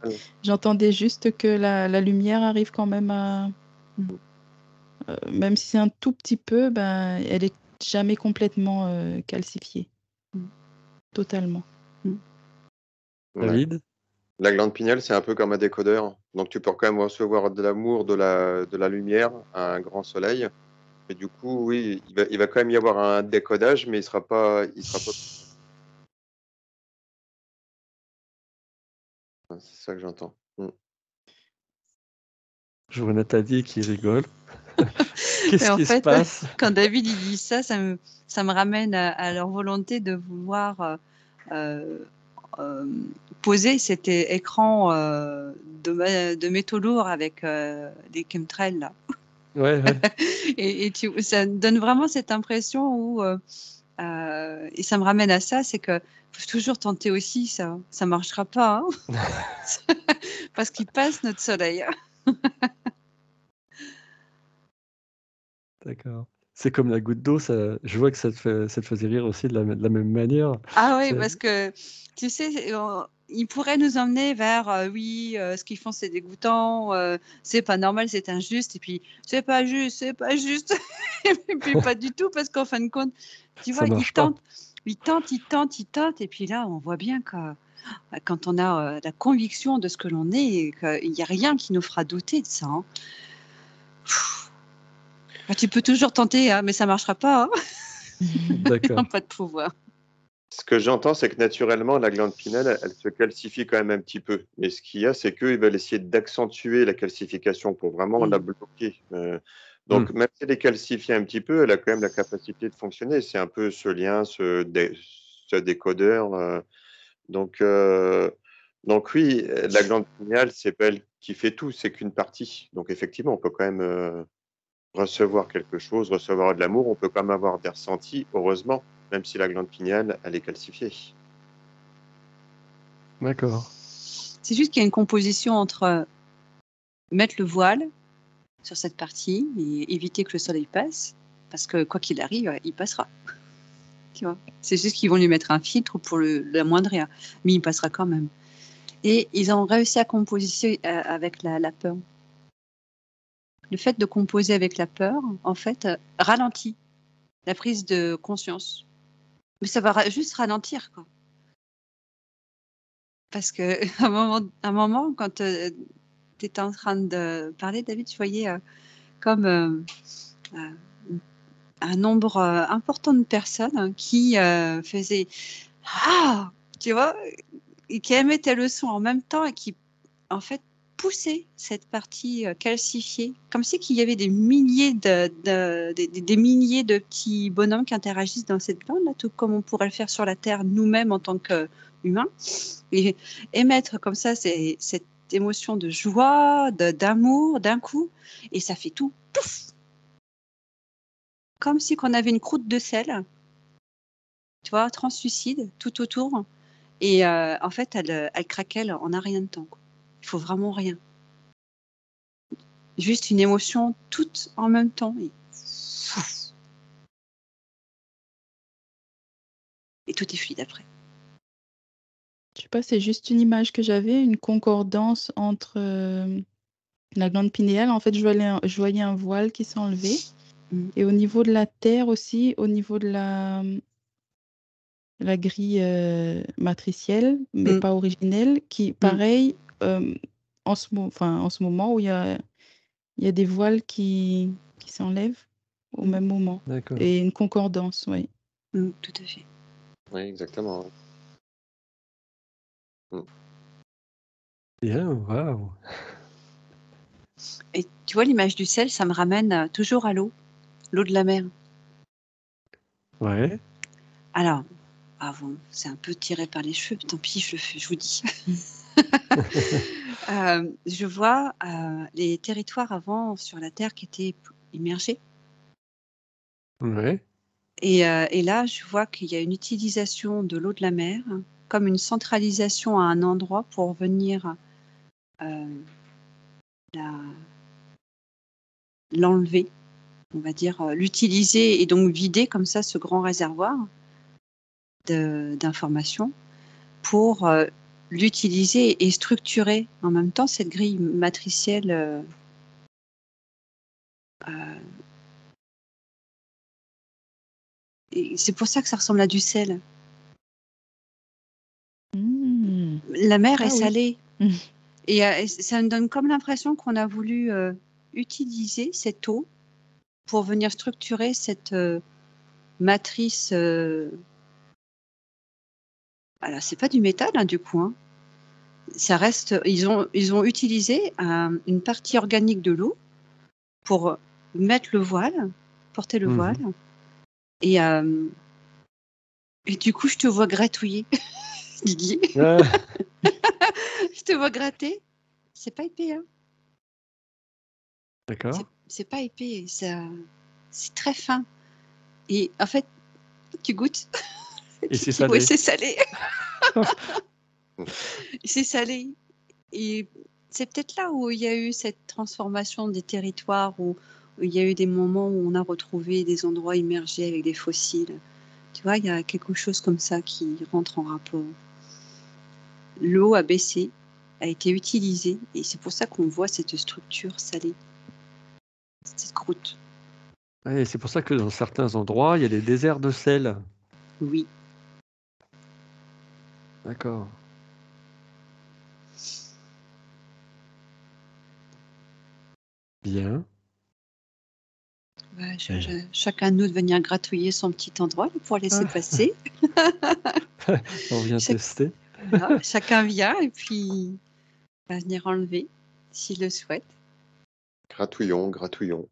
J'entendais juste que la lumière arrive quand même à... même si c'est un tout petit peu, ben, elle est jamais complètement calcifiée. Totalement. ouais. David? La glande pinéale, c'est un peu comme un décodeur. Donc, tu peux quand même recevoir de l'amour, de la lumière, un grand soleil. Et du coup, oui, il va quand même y avoir un décodage, mais il sera pas. C'est ça que j'entends. Je vois Nathalie qui rigole. Mais Qu'est-ce en qui se fait, passe? quand David il dit ça, ça me ramène à leur volonté de vouloir poser cet écran de métaux lourds avec des chemtrails là. Ouais. Et ça me donne vraiment cette impression où et ça me ramène à ça, c'est que faut toujours tenter aussi ça marchera pas, hein. Parce qu'il passe notre soleil. D'accord. C'est comme la goutte d'eau, je vois que ça te faisait rire aussi de la même manière. Ah oui, parce que tu sais, ils pourraient nous emmener vers oui, ce qu'ils font c'est dégoûtant, c'est pas normal, c'est injuste, et puis c'est pas juste, et puis pas du tout, parce qu'en fin de compte, tu vois, Ça marche pas. ils tentent, et puis là, on voit bien que quand on a la conviction de ce que l'on est, et qu'il n'y a rien qui nous fera douter de ça, hein. Bah, tu peux toujours tenter, hein, mais ça marchera pas, hein. Ils D'accord. n'ont pas de pouvoir. Ce que j'entends, c'est que naturellement, la glande pinéale, elle se calcifie quand même un petit peu. Mais ce qu'il y a, c'est qu'ils veulent essayer d'accentuer la calcification pour vraiment la bloquer. Donc, même si elle est calcifiée un petit peu, elle a quand même la capacité de fonctionner. C'est un peu ce lien, ce décodeur. Donc oui, la glande pinéale, c'est pas elle qui fait tout, c'est qu'une partie. Donc, effectivement, on peut quand même recevoir quelque chose, recevoir de l'amour. On peut quand même avoir des ressentis, heureusement, même si la glande pinéale, elle est calcifiée. D'accord. C'est juste qu'il y a une composition entre mettre le voile sur cette partie et éviter que le soleil passe, parce que quoi qu'il arrive, il passera. Tu vois, c'est juste qu'ils vont lui mettre un filtre pour l'amoindrir, mais il passera quand même. Et ils ont réussi à composer avec la peur. Le fait de composer avec la peur, en fait, ralentit la prise de conscience. Mais ça va juste ralentir, quoi. Parce que à un moment quand tu étais en train de parler, David, je voyais comme un nombre important de personnes qui faisaient ah, tu vois, et qui émettaient le son en même temps et qui, en fait, poussaient cette partie calcifiée, comme si qu'il y avait des milliers des milliers de petits bonhommes qui interagissent dans cette glande, là, tout comme on pourrait le faire sur la Terre nous-mêmes en tant qu'humains, et émettre comme ça cette émotion de joie, d'amour d'un coup, et ça fait tout, pouf, comme si qu'on avait une croûte de sel, tu vois, translucide tout autour. Et en fait, elle craquelle en un rien de temps, quoi. Il faut vraiment rien. Juste une émotion toute en même temps. Et tout est fluide après. Je sais pas, c'est juste une image que j'avais, une concordance entre la glande pinéale. En fait, je voyais un voile qui s'enlevait. Et au niveau de la terre aussi, au niveau de la grille matricielle, mais pas originelle, qui, pareil, en ce moment où il y a des voiles qui s'enlèvent au même moment. D'accord. Et une concordance, oui. Tout à fait. Oui, exactement. Bien, waouh. Et tu vois, l'image du sel, ça me ramène toujours à l'eau de la mer. Ouais. Alors, bon, c'est un peu tiré par les cheveux, mais tant pis, je le fais, je vous dis. Je vois les territoires avant sur la Terre qui étaient immergés. Ouais. Et là, je vois qu'il y a une utilisation de l'eau de la mer, comme une centralisation à un endroit pour venir la l'enlever, on va dire, l'utiliser et donc vider comme ça ce grand réservoir d'informations pour l'utiliser et structurer en même temps cette grille matricielle. Et c'est pour ça que ça ressemble à du sel. Mmh. La mer est Ah oui. salée. Mmh. Et ça me donne comme l'impression qu'on a voulu utiliser cette eau pour venir structurer cette matrice. Alors, c'est pas du métal, hein, du coup. Hein. Ça reste. Ils ont utilisé une partie organique de l'eau pour mettre le voile, porter le voile. Et du coup, je te vois gratouiller, Didier. Je te vois gratter. C'est pas épais, hein. D'accord. C'est pas épais, c'est très fin. Et en fait, tu goûtes. Et c'est Ouais, salé. c'est salé. C'est salé. Et c'est peut-être là où il y a eu cette transformation des territoires, où il y a eu des moments où on a retrouvé des endroits immergés avec des fossiles. Tu vois, il y a quelque chose comme ça qui rentre en rapport. L'eau a baissé, a été utilisée, et c'est pour ça qu'on voit cette structure salée, cette croûte. Ouais, c'est pour ça que dans certains endroits, il y a des déserts de sel. Oui. D'accord. Bien. Ouais, chacun de nous de venir gratouiller son petit endroit pour laisser passer. On vient tester. Voilà, chacun vient et puis va venir enlever s'il le souhaite. Gratouillons, gratouillons.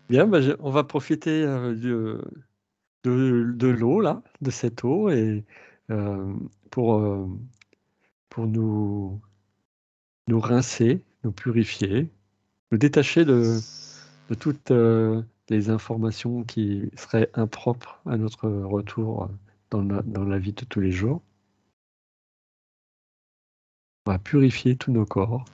Bien, on va profiter de l'eau, là, de cette eau, et pour nous rincer, nous purifier, nous détacher de toutes les informations qui seraient impropres à notre retour dans la vie de tous les jours. On va purifier tous nos corps.